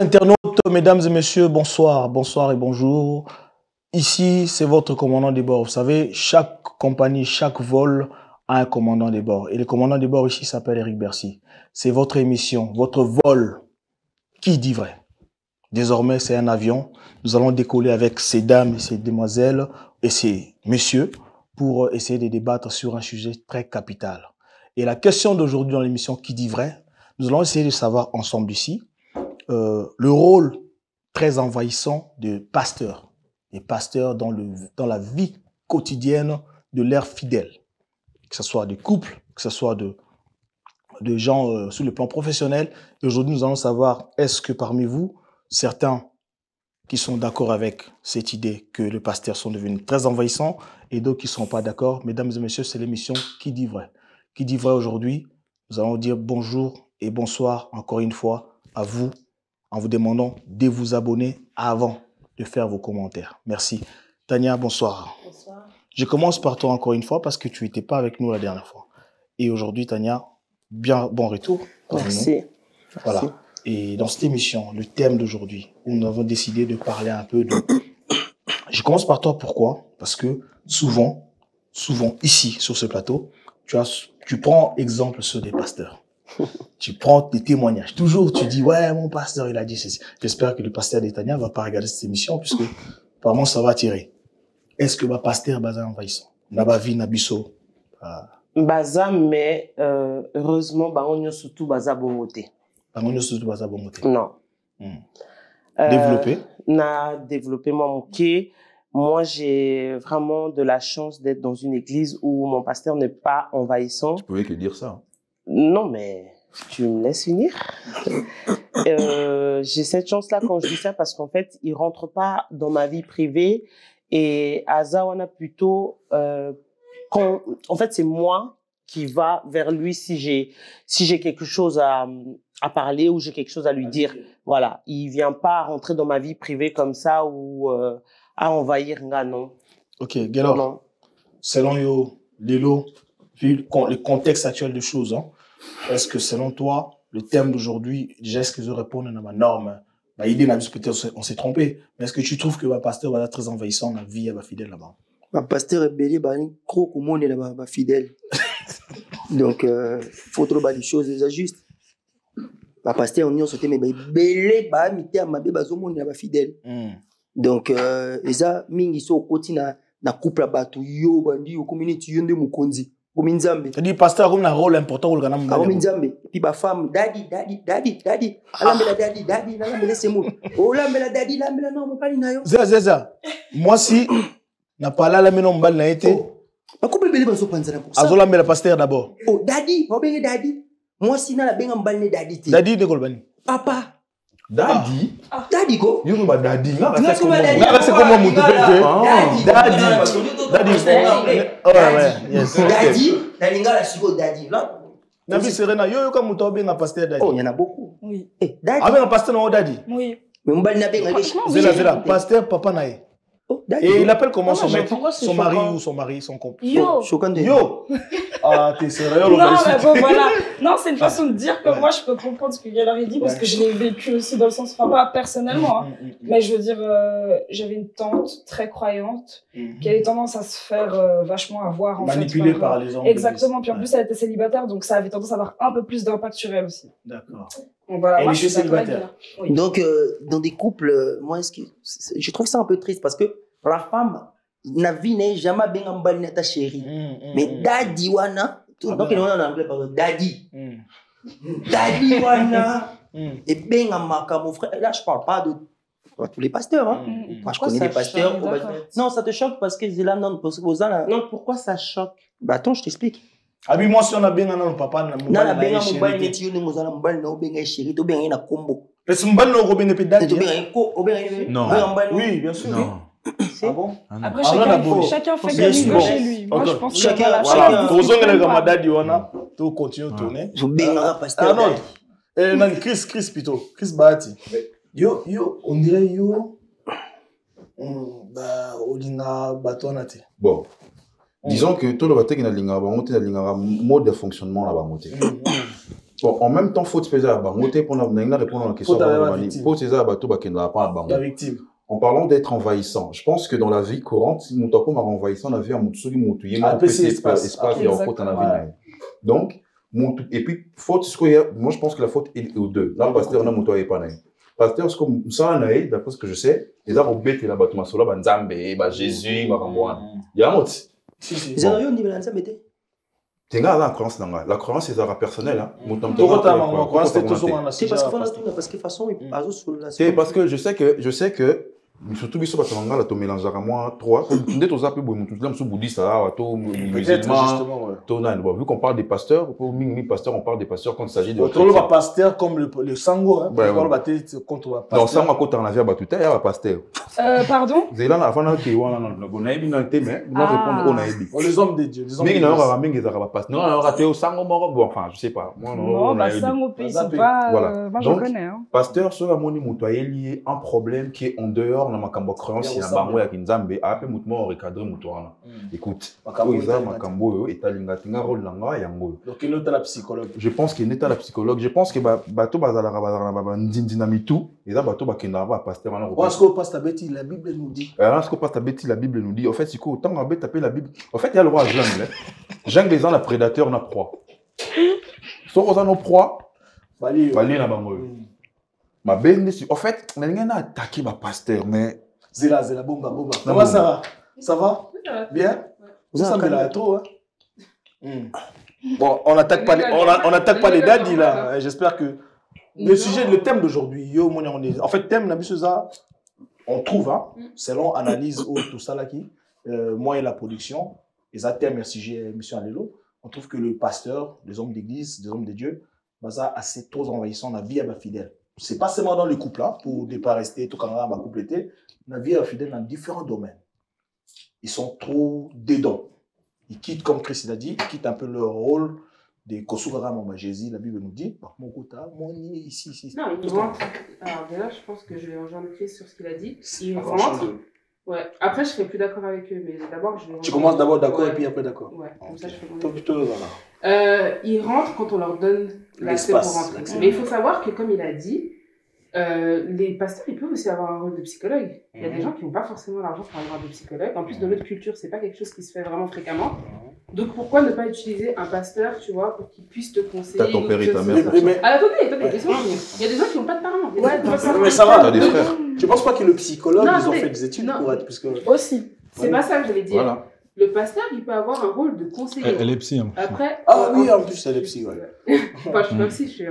Internautes, mesdames et messieurs, bonsoir, bonsoir et bonjour. Ici, c'est votre commandant des bords. Vous savez, chaque compagnie, chaque vol a un commandant des bords. Et le commandant des bords ici s'appelle Eric Bercy. C'est votre émission, votre vol. Qui dit vrai? Désormais, c'est un avion. Nous allons décoller avec ces dames et ces demoiselles et ces messieurs pour essayer de débattre sur un sujet très capital. Et la question d'aujourd'hui dans l'émission Qui dit vrai? Nous allons essayer de savoir ensemble ici le rôle très envahissant de pasteurs, des pasteurs dans la vie quotidienne de leurs fidèles, que ce soit des couples, que ce soit de gens sur le plan professionnel. Et aujourd'hui, nous allons savoir, est-ce que parmi vous, certains qui sont d'accord avec cette idée que les pasteurs sont devenus très envahissants et d'autres qui ne sont pas d'accord. Mesdames et messieurs, c'est l'émission Qui dit vrai. Qui dit vrai aujourd'hui? Nous allons dire bonjour et bonsoir encore une fois à vous, en vous demandant de vous abonner avant de faire vos commentaires. Merci. Tania, bonsoir. Bonsoir. Je commence par toi encore une fois parce que tu n'étais pas avec nous la dernière fois. Et aujourd'hui, Tania, bien bon retour. Merci. Voilà. Merci. Et dans cette émission, le thème d'aujourd'hui, où nous avons décidé de parler un peu de... Je commence par toi, pourquoi? Parce que souvent, ici, sur ce plateau, tu prends exemple sur des pasteurs. Tu prends des témoignages. Toujours, tu dis, ouais, mon pasteur, il a dit ceci. J'espère que le pasteur d'Etania va pas regarder cette émission, puisque, apparemment, ça va tirer. Est-ce que ma pasteur, baza envahissant? Nabavi, Nabiso? Baza, mais, heureusement, on a surtout baza bongoté. On a surtout baza bongoté. Non. Développé? Na développé mon moké. Moi, j'ai vraiment de la chance d'être dans une église où mon pasteur n'est pas envahissant. Tu pouvais que dire ça. Non, mais tu me laisses finir. J'ai cette chance-là quand je dis ça parce qu'en fait, il rentre pas dans ma vie privée et Aza, on a plutôt, en fait, c'est moi qui va vers lui si j'ai quelque chose à parler ou j'ai quelque chose à lui dire. Voilà. Il vient pas rentrer dans ma vie privée comme ça ou, à envahir, non. Ok, Gelo. Non. Selon yo, Lilo, vu le contexte actuel des choses, hein, est-ce que selon toi, le thème d'aujourd'hui, déjà, est-ce que je réponds à ma norme? Bah, idée, peut-être on s'est trompé, mais est-ce que tu trouves que ma pasteur va être très envahissant dans la vie à ma fidèle là-bas? Ma pasteur est belé, bah, un gros comment est là-bas, ma fidèle. Donc, faut trop les choses déjà justes. Ma pasteur, on y a sauté, mais belé, bah, mité à ma bébé, bah, zomo, là-bas, fidèle. Donc, et ça, mingi, so, côté na couple à bateau, yo, bandi, au community, yonde, moukonzi. Gominzambe. C'est-à-dire, pasteur a un rôle important au Ghana. Gominzambe. Et puis, ma femme, daddy. Alambela daddy, alambela c'est moi. Oh, alambela daddy, alambela non, mon pali na yo. Zéza. Moi, si, n'a pas là, la menon mbal n'a été. Ma couple belé, bah, so, panzana pour ça. Azola, mais la pasteur d'abord. Oh, daddy, pas bien daddy. Moi, si, na la benga mbal ne daddy. Daddy de Kolbani. Papa. Daddy? Daddy, go. You know daddy. C'est comment mon Daddy. Yes. Daddy, Dalinga la chico daddy. Là. Nabi Serena, yo comme muto bien un pasteur daddy. Oh, il y en a beaucoup. Oui. Eh, daddy. Ah, mais un pasteur non daddy. Oui. Mais on va n'aber Zéla, pasteur papa nae. Oh, daddy. Et il appelle comment son mec, pourquoi c'est son mari choquant? ou son mari, son couple. Yo. Choquant de. Yo. Ah, t'es sérieux, Non, mais bon, voilà. Non, c'est une façon de dire que moi, je peux comprendre ce que Gaël dit parce que je l'ai vécu aussi dans le sens, enfin, pas personnellement, hein. Mais je veux dire, j'avais une tante très croyante qui avait tendance à se faire vachement avoir, en manipulée fait. par les hommes. Exactement. Puis en plus, elle était célibataire, donc ça avait tendance à avoir un peu plus d'impact sur elle aussi. D'accord. Donc voilà, Elle moi, était je suis d'accord avec célibataire. Gaël. Oui. Donc, dans des couples, moi, je trouve ça un peu triste parce que la femme, na vie n'est jamais bien en bas de ta chérie. Mais daddy, wana. Donc, il y a en anglais, par exemple, daddy. Daddy, wana. Et bien, mon frère, là, je parle pas de tous les pasteurs. Hein. Moi, je connais des pasteurs. Non, ça te choque parce que c'est là, non, parce que là. Non, pourquoi ça choque? Bah, attends, je t'explique. Ah, mais moi, si on a bien un papa, Non, la benga mobile n'est pas une mobile, non, benga chérie, to benga une combo. Mais c'est mbal no robin et daddy. Non. Oui, bien sûr. Non. Ah bon? Après, Ah, chacun fait bien comme il sûr. veut chez lui. Moi, je pense que Chacun- voilà, Aux hommes, les gars, daddy, on a tout continue à tourner. Je benga Ah pasteur. non. Non, Chris plutôt. Chris Bahati. Yo, on dirait yo. Bah, Olinga, Batonate. Bon. Disons que tout le bateau qui n'a pas de mode de fonctionnement là-bas. Bon, en même temps, faute César, bah, on répondre à la question. Faute César, bah, tout va la victime. En parlant d'être envahissant, je pense que dans la vie courante, si mon taco m'a envahissant, la vie a mon tsugi, mon tuyé, mon petit espace, il y a en faute en avis. Donc, et puis, faute, moi, je pense que la faute est aux deux. Là, le pasteur, on a mon toit et pas naïf. Pasteur, c'est comme ça, d'après ce que je sais, les arbres bêtes et la bâtiment sur là, Nzambe, Jésus, Maramboan. Il y a un autre. Ils ont eu au niveau de la Nzambe. C'est la croyance, la croyance, c'est un personnel. C'est parce que de toute façon, parce que je sais que surtout biso batanga la to mélange à moi trois ndé to zape boy mutu lamu bouddhiste là to musulman to nan bon vu qu'on parle des pasteurs pour mini pasteur on parle des pasteurs quand il s'agit de to le pasteur comme le sango hein pour battre contre non sango à côté en avia batuta ya pasteur pardon zela na afana ke wana na bonaïbi na te mais on répond on aïbi les hommes de Dieu les hommes mais non on mingi za ba pasteur non on raté au sango moko bon enfin je sais pas moi non bah sango pays c'est pas moi je connais hein pasteur sur la moni mutu lié un problème qui est en dehors na makambo croyance ya bango ya kinzambe ape mutu mo recadrer mutu wana écoute oiza makambo yo etalinga tinga rôle nanga yango donc il est la psychologue je pense qu'il est la psychologue je pense que bato bazala ba ndindina mitu eza bato bakenda ba pasteur wana parce que pasteur Betty la Bible nous dit parce que pasteur Betty la Bible nous dit en fait c'est quoi autant on taper la Bible en fait il y a le roi jungle jungle les gens la prédateur na proie so aux nos proies bali na bango ma benne en fait on a attaqué ma pasteur mais Zela bomba. Comment ça va? Ça va? Bien? Vous semblez là trop, hein? Bon, on n'attaque pas les daddies là. J'espère que le thème d'aujourd'hui, en fait, thème on trouve, hein, selon analyse ou tout ça là qui, moi et la production, les thèmes et sujet mission Allélo, on trouve que le pasteur, les hommes d'église, les hommes de Dieu, ça assez trop envahissant la vie à ma fidèle. C'est pas seulement dans le couple là, pour ne pas rester tout comme ça, ma compléter. La vie est fidèle dans différents domaines. Ils sont trop dedans. Ils quittent, comme Christ l'a dit, ils quittent un peu leur rôle de Kosugara Mama Jésus. La Bible nous dit, mon côté, mon ici. Non, il rentre. Alors déjà, je pense que je vais rejoindre Christ sur ce qu'il a dit. Il rentre. Ouais. Après, je serai plus d'accord avec eux, mais d'abord, je vais. Tu commences d'abord d'accord et puis après d'accord. Ouais. Comme ça, je fais mon plutôt voilà. Ils rentrent quand on leur donne l'accès pour rentrer. Mais il faut savoir que, comme il a dit, les pasteurs, ils peuvent aussi avoir un rôle de psychologue. Il y a des gens qui n'ont pas forcément l'argent pour avoir de psychologue. En plus, dans notre culture, c'est pas quelque chose qui se fait vraiment fréquemment. Donc, pourquoi ne pas utiliser un pasteur, tu vois, pour qu'il puisse te conseiller. T'as ton père et ta mère. Attendez, laisse-moi finir. Il y a des gens qui n'ont pas de parents. Ouais, mais ça va. T'as des frères. Tu penses pas que le psychologue, ils ont fait des études pour être psychologue? Aussi. C'est pas ça que j'allais dire. Voilà. Le pasteur, il peut avoir un rôle de conseiller. Elle est psy. Après. Ah oui, en plus, elle est psy, ouais. Enfin, je suis pas psy, je suis.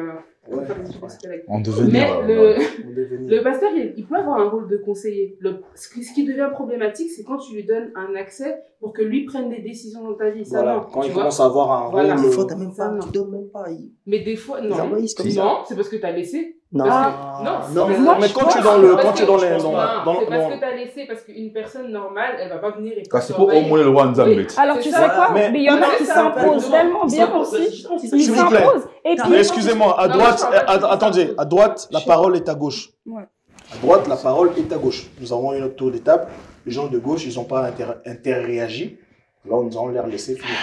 En devenir. Mais le pasteur, il peut avoir un rôle de conseiller. Ce qui devient problématique, c'est quand tu lui donnes un accès pour que lui prenne des décisions dans ta vie. Ça, voilà, non, quand il commence à avoir un rôle. Des fois, tu donnes même pas. Mais des fois, non. Non, c'est parce que tu as laissé. Non, mais quand tu es dans le. C'est parce que tu as laissé, parce qu'une personne normale, elle va pas venir et. C'est pour au moins le roi Nzambe. Alors, tu sais quoi? Mais il y en a qui s'imposent tellement bien aussi. Ils s'imposent. Et puis. Excusez-moi, à droite, attendez, à droite, la parole est à gauche. À droite, la parole est à gauche. Nous avons une autre tour de table. Les gens de gauche, ils n'ont pas interréagi. Là, nous allons leur laisser finir.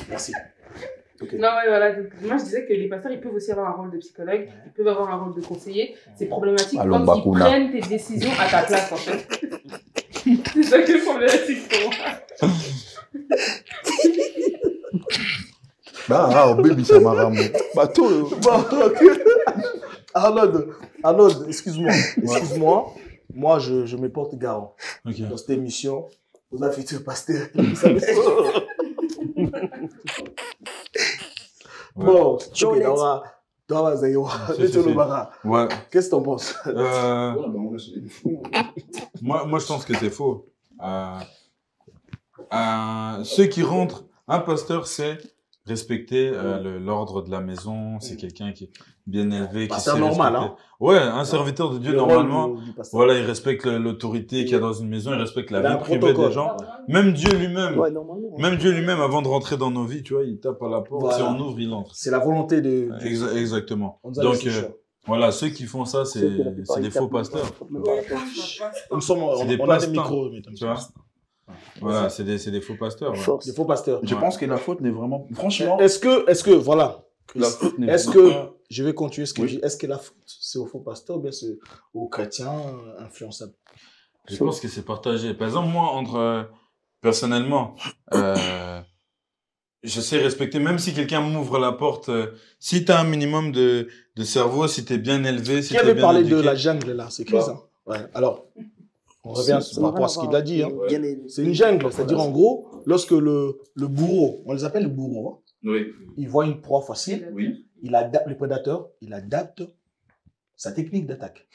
Merci. Okay. Non, ouais, voilà. Donc, moi, je disais que les pasteurs, ils peuvent aussi avoir un rôle de psychologue, ils peuvent avoir un rôle de conseiller. C'est problématique quand ils prennent tes décisions à ta place, en fait. C'est ça qui est problématique pour moi. Ah, baby, ça m'a ramené. Arnaud, excuse-moi. Moi, je me porte garant. Okay. Dans cette émission, vous avez futur pasteur. Bon, ouais. Qu'est-ce que t'en penses? Moi, je pense que c'est faux. Ceux qui rentrent, un pasteur, c'est respecter l'ordre de la maison, c'est quelqu'un qui est bien élevé, qui sait normal, hein. Ouais, un serviteur de Dieu, normalement, voilà, il respecte l'autorité qu'il y a dans une maison, il respecte la vie privée des gens. Même Dieu lui-même, avant de rentrer dans nos vies, tu vois, il tape à la porte, voilà. Si on ouvre, il entre. C'est la volonté de... Exactement. Donc, voilà, ceux qui font ça, c'est des faux pasteurs. On a des micros, tu vois. Voilà, c'est des faux pasteurs. Ouais. Des faux pasteurs. Je pense que la faute n'est vraiment... Franchement... Est-ce que, voilà, Est-ce que, je vais continuer ce que je dis, est-ce que la faute, c'est au faux pasteur ou bien c'est aux chrétiens influençables? Je pense que c'est partagé. Par exemple, moi, personnellement, je sais respecter, même si quelqu'un m'ouvre la porte, si tu as un minimum de cerveau, si tu es bien élevé, si tu es bien éduqué. Qui avait parlé de la jungle là, c'est qui ça? Ouais. Alors, on revient par rapport à ce qu'il a dit. Hein. C'est une jungle, c'est-à-dire en gros, lorsque le bourreau, on les appelle le bourreau, il voit une proie facile, il adapte, le prédateur, il adapte sa technique d'attaque.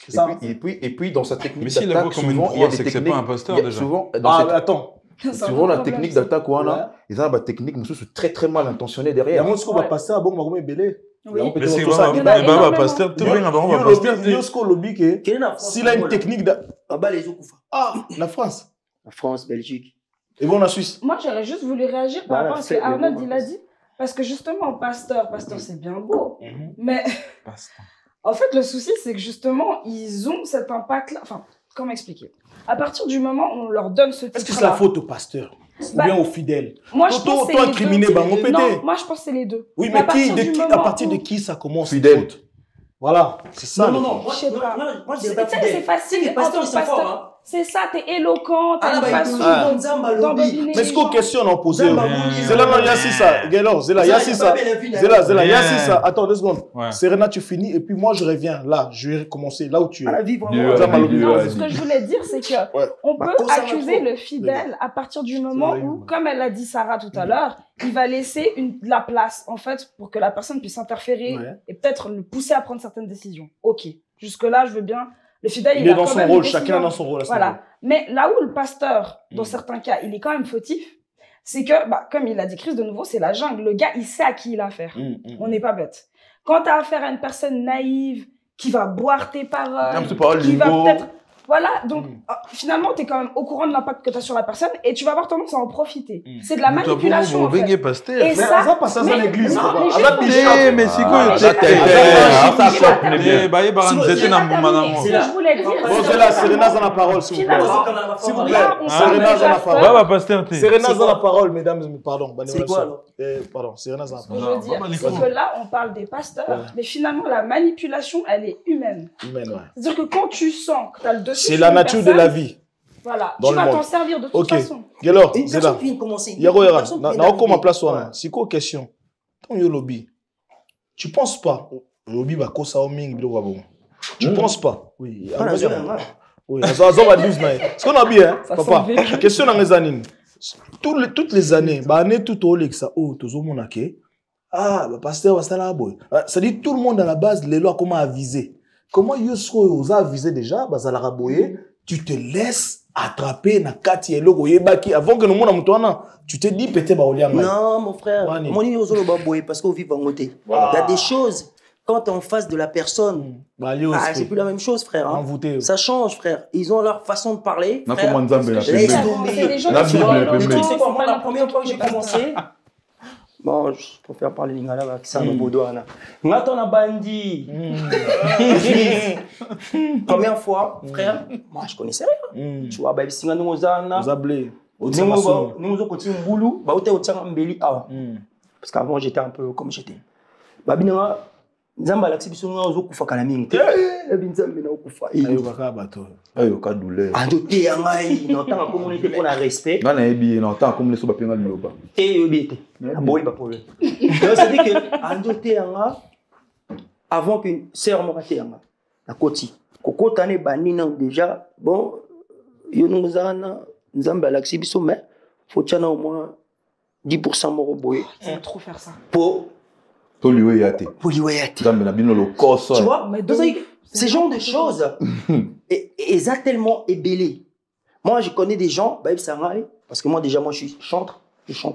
Et puis dans sa technique d'attaque, mais s'il souvent, il y a des techniques. C'est pas un pasteur déjà. Souvent, attends. Souvent, la technique d'attaque, ils ont une technique, mais c'est très très mal intentionné derrière. Il y a ce qu'on va passer à bon, on va belé. Mais c'est pas pasteur, tout le monde va pasteur. Yosko lobby que s'il a une technique la France. La France, Belgique. Et bon, la Suisse. Moi, j'aurais juste voulu réagir par rapport à ce qu'Arnold il a dit. Parce que justement, pasteur, c'est bien beau. Mais en fait, le souci, c'est que justement, ils ont cet impact-là. Enfin, comment expliquer? À partir du moment où on leur donne ce titre-là... Est-ce que c'est la faute au pasteur ou bien aux fidèles? Moi, je pense que c'est les deux. Non, moi, je pense que c'est les deux. Oui, mais à partir de qui ça commence? Fidèle. Voilà, c'est ça. Non, je sais pas. C'est facile. C'est ça, t'es éloquent, t'as une façon d'embobiner. Mais ce qu'on questionne en posé, c'est là, il y a ça. Gaylor, c'est là, il y a ça. C'est là, ça. Attends 2 secondes. Serena, tu finis, et puis moi, je reviens. Là, je vais recommencer là où tu es. Non, ce que je voulais dire, c'est qu'on peut accuser le fidèle à partir du moment où, comme elle l'a dit Sarah tout à l'heure, il va laisser la place, en fait, pour que la personne puisse interférer et peut-être le pousser à prendre certaines décisions. Ok. Jusque-là, je veux bien. Le fidèle, il est dans son rôle, chacun dans son rôle. Voilà. Mais là où le pasteur, dans certains cas, il est quand même fautif, c'est que, comme il a dit Chris de nouveau, c'est la jungle. Le gars, il sait à qui il a affaire. On n'est pas bête. Quand tu as affaire à une personne naïve, qui va boire tes paroles, qui va peut-être... Voilà, donc finalement, tu es quand même au courant de l'impact que tu as sur la personne et tu vas avoir tendance à en profiter. C'est de la manipulation. En fait. Et ça passe à l'église. Mais c'est quoi? Je voulais dire. Bon, c'est là, Serena dans la parole, s'il vous plaît. S'il vous plaît, Serena dans la parole. Serena dans la parole, mesdames, pardon. C'est quoi alors? Pardon, Serena dans la parole. Ce que je veux dire, c'est que là, on parle des pasteurs, mais finalement, la manipulation, elle est humaine. C'est-à-dire que quand tu sens que tu as le dessus, c'est la nature de la vie. Voilà, tu vas t'en servir de toute façon. Gelor, c'est là. Yaro Era, na okoma place wana. C'est quoi question? Ton yo lobby. Tu penses pas lobby ba kosa o mingi bilo wabo. Tu penses pas? Oui. Oui, ça va 12 na. Ce qu'on a bien, papa. Question na ngezanine. Toutes les années, ba année tout au lexa tozo monake. Pasteur wasala boy. Ça dit tout le monde à la base les lois comment aviser. Comment Yosko vous a avisé déjà, Bazala Boye, tu te laisses attraper na kati et logo yebaki avant que nous mona mutwana, tu te dis peut-être baolianga. Non mon frère, mon Yozo Baboye parce qu'on vit en côté. Il y a des choses quand tu es en face de la personne, c'est plus la même chose frère. Hein. Ça change frère. Ils ont leur façon de parler. Frère. Laisse tomber. La première fois que j'ai commencé. Bon, je préfère parler lingala avec ça, mon boudouana. Ngato na bandi. Première fois, frère, moi je connaissais rien. Tu vois, bah, si nous ozana. Nous avons continué boulot, bah, on était au mbeli awa. Parce qu'avant j'étais un peu comme j'étais. Bah, binanga, nzamba la xibiso nga ozo kufa kala mingi. Binzambe na okufa. Ayo baka bato. Ayo ka douleur. Andoté yangai, n'entend comme on était pour la respect. Nga na ebi, n'entend comme les soba penga loba. Et yobiete. Boy ba problème. Donc ça dit que andoté yanga avant que sœur moraté yanga. La koti. Koko tane banina déjà bon yo nuzana nzamba la xibiso mais faut tchana au moins 10% moro boy. C'est trop faire ça. Pour tu vois, ce genre de choses, et ça tellement ébellé. Moi, je connais des gens, parce que moi, déjà, moi, je chante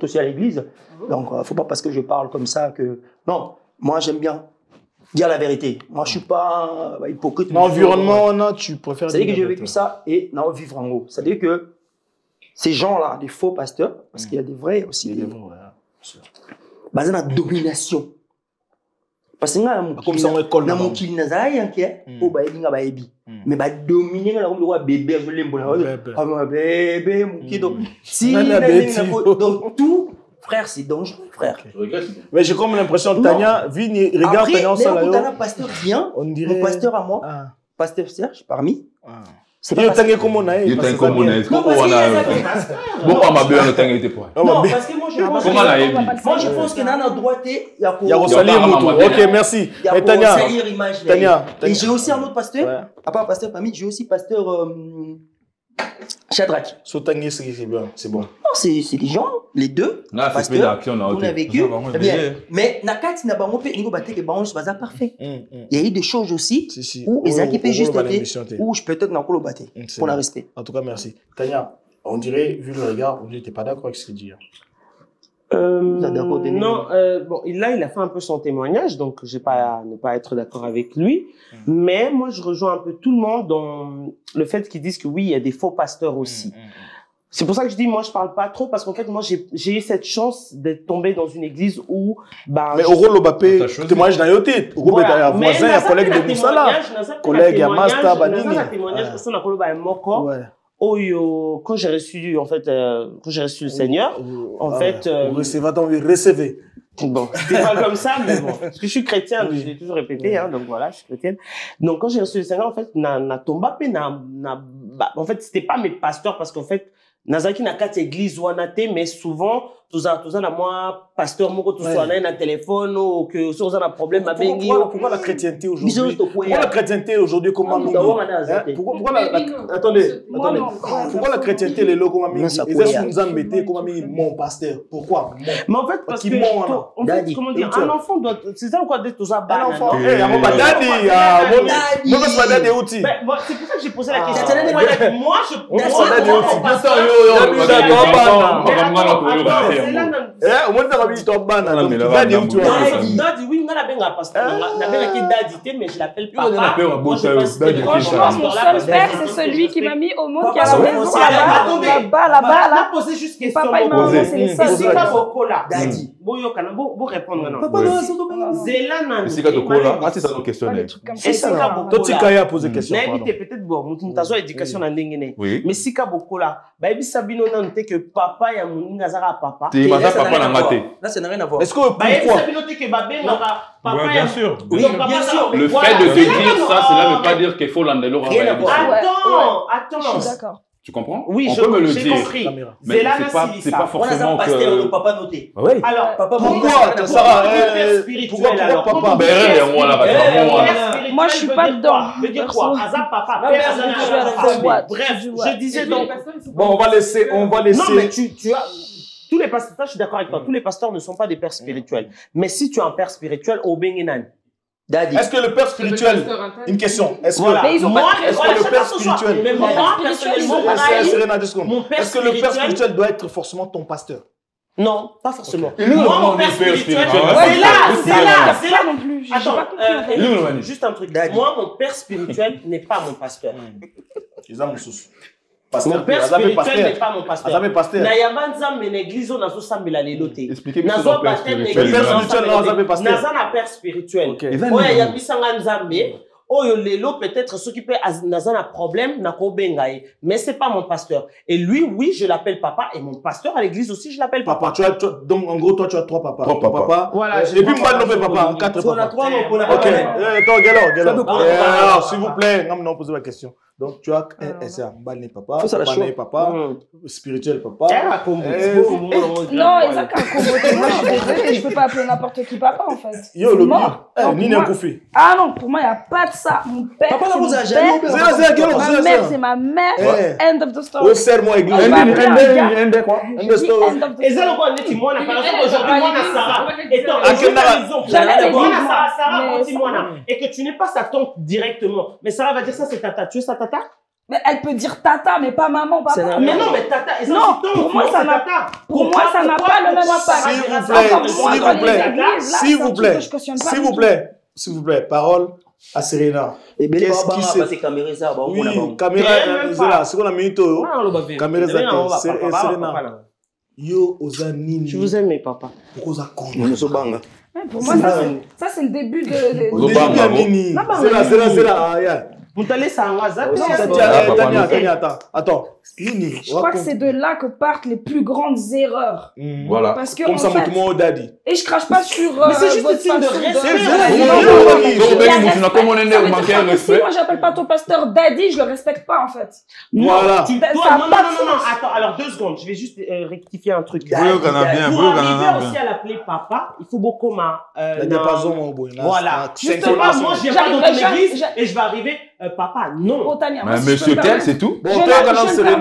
aussi à l'église. Donc, il ne faut pas parce que je parle comme ça que... Non, moi, j'aime bien dire la vérité. Moi, je ne suis pas hypocrite. Dans l'environnement, tu préfères... C'est-à-dire que j'ai vécu ça et non, vivre en haut. C'est-à-dire que ces gens-là, des faux pasteurs, parce qu'il y a des vrais aussi, des vrais, basés dans la domination. Parce que na mokili nazala yanke o ba elinga ba ebi mais ba dominer na comme le bébé je l'aime bon bébé mokido si donc tout frère, c'est dangereux, frère. Je regrette. Mais j'ai comme l'impression que Tania, Vini, regarde Tania en salle. Après, un pasteur vient, on dirait... mon pasteur à moi, pasteur Serge, parmi. C'est pas parce que comme on a eu. Il est un communiste. Bon, on m'a bien le temps était pour. Non, parce que moi je pense que dans droite, il y a il y a Rosalie Moutou. Ok, merci. Et Tania. Et j'ai aussi un autre pasteur, à part pasteur parmi, j'ai aussi pasteur Shadrach. Sotangi, c'est bien, c'est bon. Non, c'est des gens, les deux. Pasteurs, on a vécu. Mais Nakati n'a pas monté, il a parfait. Il y a eu des choses aussi où ils ont juste été, où je peux être dans le battre pour le respect. En tout cas, merci. Tania, on dirait, vu le regard, on n'était pas d'accord avec ce qu'il dit. Non, bon, là, il a fait un peu son témoignage, donc je vais pas ne pas être d'accord avec lui. Mais moi, je rejoins un peu tout le monde dans le fait qu'ils disent que oui, il y a des faux pasteurs aussi. C'est pour ça que je dis, moi, je parle pas trop, parce qu'en fait, moi, j'ai eu cette chance d'être tombé dans une église où, bah. Mais au rôle Lobapé, témoignage d'un yoté. Au groupe est voisin, un collègue de Moussala. Collègue à Masta, Banini. Un témoignage, personne n'a pas un moko. Quand j'ai reçu, en fait, quand j'ai reçu le Seigneur, en fait. Recevez. Bon, c'était pas comme ça, mais bon. Parce que je suis chrétienne, je l'ai toujours répété, hein, donc voilà, je suis chrétienne. Donc, quand j'ai reçu le Seigneur, en fait, en fait, c'était pas mes pasteurs, parce qu'en fait, Nazaki n'a qu'à église ou mais souvent, tout ça, moi, pasteur, moi, tout ça, on a un téléphone, ou que, si on a un problème, à Bengi. Pourquoi la chrétienté aujourd'hui? Pourquoi la chrétienté aujourd'hui, comme Mamie? Attendez. Pourquoi la chrétienté, les locaux, Mamie? Ils ont nous embêtés, comme Mamie, mon pasteur. Pourquoi? Mais en fait, parce que, comment dire, un enfant doit, c'est ça quoi d'être tout ça, un enfant, c'est pour ça que j'ai posé la question. Moi, au moins t'as mis ton ban Dadi oui on a bien un pasteur on a bien qui Dadi mais je l'appelle papa. Franchement mon seul père c'est celui qui m'a mis au monde qui a la maison là-bas poser juste question papa il m'a envoyé c'est les seuls. C'est pas beaucoup là Dadi boyo kana bo répondre non papa non Zela nan c'est ka tokola c'est ça nos questions c'est ça toi tu kaya poser question mais peut-être bon mutazo éducation na ndengene mais sika bokola ba ebisa bino nan te que papa ya muninga zara papa là ça n'a rien à voir. Est-ce que pourquoi bien sûr. Oui, bien sûr. Le fait de te dire ça, cela ne veut pas dire qu'il faut l'andello. Attends. Je suis d'accord. Tu comprends? Oui, on peut me le dire. Compris. Mais c'est pas forcément que. Papa noté. Oui. Alors, papa, pourquoi ça? Pourquoi papa? Moi, je suis pas dedans. Je veux dire quoi? Papa. Bref, je disais donc. Bon, on va laisser. Non, mais tu as. Tous les pasteurs, je suis d'accord avec toi, tous les pasteurs ne sont pas des pères spirituels. Mais si tu es un père spirituel, au Benginan. Est-ce que le père spirituel, une question, est-ce que le père spirituel, est-ce que le père spirituel doit être forcément ton pasteur? Non, pas forcément. Moi, mon père spirituel, c'est là non plus. Attends, juste un truc. Moi, mon père spirituel n'est pas mon pasteur. Mon père spirituel n'est pas mon pasteur. Nayamanza meneglizo nazo sambela lelote. Nazo baptême neglizo. Naza na père spirituel. Oya ya bisanga nzambe. Oyo lelo peut-être ceux qui peut naza na problème na ko bengaye. Mais c'est pas mon pasteur. Et lui, oui, je l'appelle papa. Et mon pasteur à l'église aussi, je l'appelle papa. Donc en gros, toi, tu as 3 papas. 3 papas. Voilà. Et puis moi, non, papa, 4 papas. On a 3 non, on a pas. Ok. Alors, s'il vous plaît, non, posez la question. Donc, tu as un SA, Mbane papa, Mbane papa, spirituel papa. Non, exactement. Moi, je suis désolée, je peux pas appeler n'importe qui papa, en fait. Yo, le mort. Nina Koufi. Ah non, pour moi, il n'y a pas de ça. Mon père, ma mère, c'est ma mère. End of the story. Oh, serre-moi, église. End of quoi? End of story. Et ça, on est moi, on a parlé aujourd'hui, moi, on a Sarah. Et toi, et que tu n'es pas sa tante directement. Mais Sarah va dire ça, c'est tata. Tu es sa tata? Mais elle peut dire tata, mais pas maman, papa. Mais non, mais tata. Non, pour moi, ça n'a pas le même impact. S'il vous plaît, parole à Serena. Qu'est-ce qui se passe? Oui, caméra, c'est quoi la minute? Caméra, Serena. Yo, Ozanini. Je vous aime, mes papas. Pourquoi ça compte? Pour moi, ça, c'est le début de. C'est là. Vous allez ça en hasard. Attends. Je crois que c'est de là que partent les plus grandes erreurs. Voilà. Parce que, comme ça, en fait, mon daddy. et je crache pas sur Mais c'est juste votre une signe de façon respect. Si moi j'appelle pas ton pasteur daddy, je le respecte pas en fait. Voilà. Non, attends, alors 2 secondes, je vais juste rectifier un truc. Pour arriver aussi à l'appeler papa, il faut beaucoup La diapason, mon boy. Voilà. Justement, moi je viens pas dans ton église et je vais arriver papa, non. Mais monsieur tel, c'est tout. Je ne permettrai même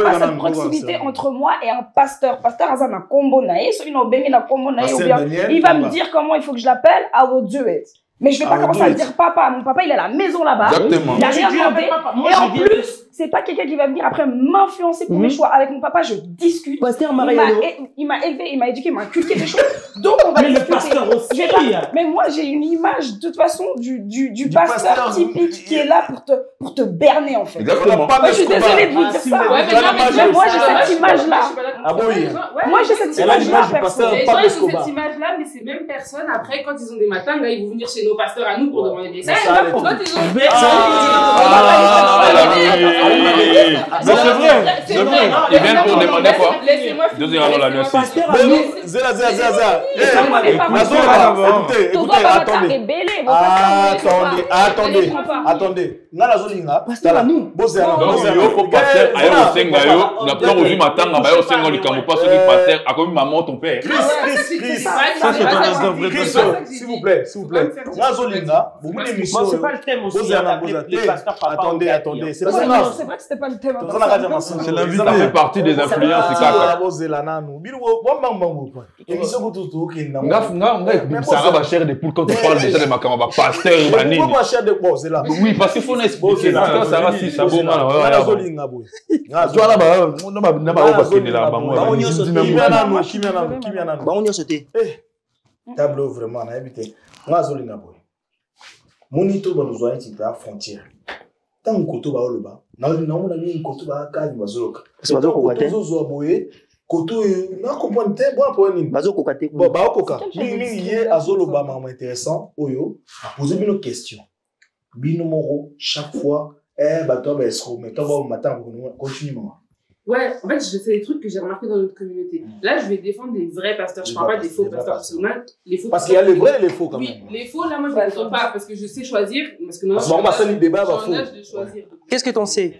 pas cette proximité entre moi et un pasteur. Pasteur Azana Kombo Nae, il va me dire comment il faut que je l'appelle, I will do it. Mais je vais pas commencer à dire papa. Mon papa, il a la maison là-bas. Exactement. Il a rien demandé. Et en plus, c'est pas quelqu'un qui va venir après m'influencer pour mes choix. Avec mon papa, je discute. Pasteur Il m'a élevé, il m'a éduqué, il m'a inculqué des choses. Donc on va discuter. Le pasteur aussi. Mais moi, j'ai une image, de toute façon, du pasteur typique qui est là pour te berner, en fait. Exactement. Moi, je suis désolée de vous dire ça. Mais moi, j'ai cette image-là. Ah bon, oui. Moi, j'ai cette image-là, perso. Les gens, ils ont cette image-là, mais ces mêmes personnes, après, quand ils ont des matins, ils vont venir chez nos pasteurs à nous pour demander des aides. Quand ils ont... Mais c'est vrai. Ils viennent pour demander quoi? Laissez-moi finir. Attendez. S'il vous plaît. C'est pas le thème aussi. Attendez. C'est vrai que c'était pas le thème. C'est l'invité. Ça fait partie des influences. Oui, parce qu'il faut expliquer. Tableau vraiment, on a évité. Monito va nous envoyer à la frontière. Tant que tu vas au bas, on a mis un koto à Kali Mazoka. C'est pas donc koto na comprendre te bon pour ni bazo kokate bon ba koka mingi yé azolo ba ma intéressant oyo a poser une question bino moro chaque fois ba toi ba escro mais toi ba matin continue maman. Ouais, en fait, c'est des trucs que j'ai remarqué dans notre communauté. Là, je vais défendre des vrais pasteurs. Je ne parle pas des faux pasteurs. Parce qu'il y a les vrais et les faux quand même. Oui, les faux, là, moi, je ne les défends pas parce que je sais choisir. Parce que maintenant, je suis débat va faux. Qu'est-ce que t'en sais?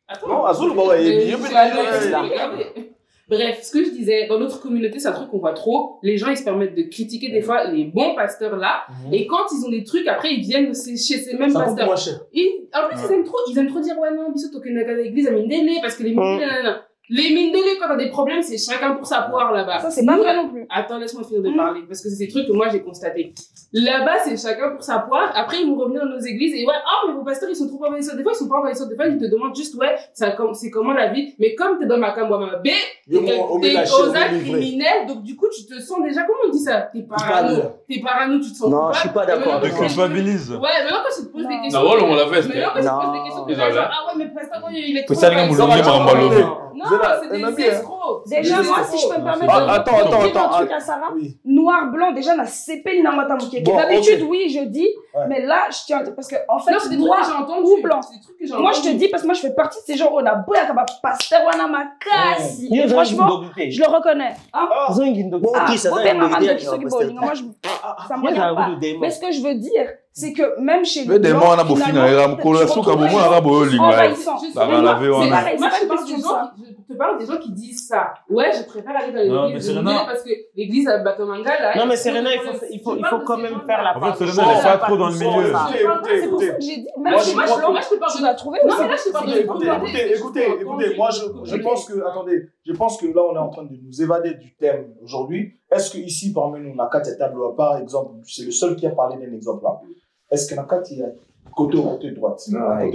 Attends. Non, Azul, bah ouais. Bref, ce que je disais, dans notre communauté, c'est un truc qu'on voit trop. Les gens, ils se permettent de critiquer des fois les bons pasteurs là. Et quand ils ont des trucs, après, ils viennent chez ces mêmes pasteurs. Ça coûte moins cher. En plus, ils aiment trop dire, ouais, non, bisous, token à l'église, à Mindélé, parce que les Mindélé, les Mindélé, quand t'as des problèmes, c'est chacun pour sa poire là-bas. Ça, c'est pas vrai non plus. Attends, laisse-moi finir de parler, parce que c'est des trucs que moi j'ai constatés. Là-bas, c'est chacun pour sa poire. Après, ils vont revenir dans nos églises et ouais, oh, mais vos pasteurs, ils sont trop envahisseurs. Des fois, ils sont pas envahisseurs. Des fois, ils te demandent juste, ouais, c'est comment la vie. Mais comme t'es dans ma camouama B, t'es aux actes criminels, donc du coup, tu te sens déjà, comment on dit ça? T'es parano, tu te sens non, je suis pas d'accord. Tu culpabilises. Ouais, mais là, quand tu te poses des questions. Non, on la fait. Mais là, quand tu te poses des questions, tu dis, ah ouais, mais le pasteur, il est trop. Non, c'est des escrocs. Déjà, moi, si je peux me permettre de dire un truc à Sarah, noir, blanc, déjà, na CP, na matamoukeke. D'habitude, oui, je dis, mais là, je tiens, parce que, en fait, noir ou blanc. Moi, je te dis, parce que moi, je fais partie de ces gens, on a beau y'a pasteur, on a ma casse. Et franchement, je le reconnais. Ça me regarde pas. Mais ce que je veux dire, c'est que même chez les blancs, je te parle des gens qui disent ça. Ouais, je préfère aller dans l'église parce que l'église à Batomanga là. Non, mais Serena, il faut quand même faire la part. En fait, Serena n'est pas trop dans le milieu. C'est pour ça que j'ai dit. Moi, je te parle. Tu l'as trouvé ou non, mais là, je te parle de écoutez, moi, je pense que, attendez, je pense que là, on est en train de nous évader du thème aujourd'hui. Est-ce que ici, parmi nous, Nakati table par exemple, c'est le seul qui a parlé d'un exemple là. Est-ce que Nakati a côté droite, côté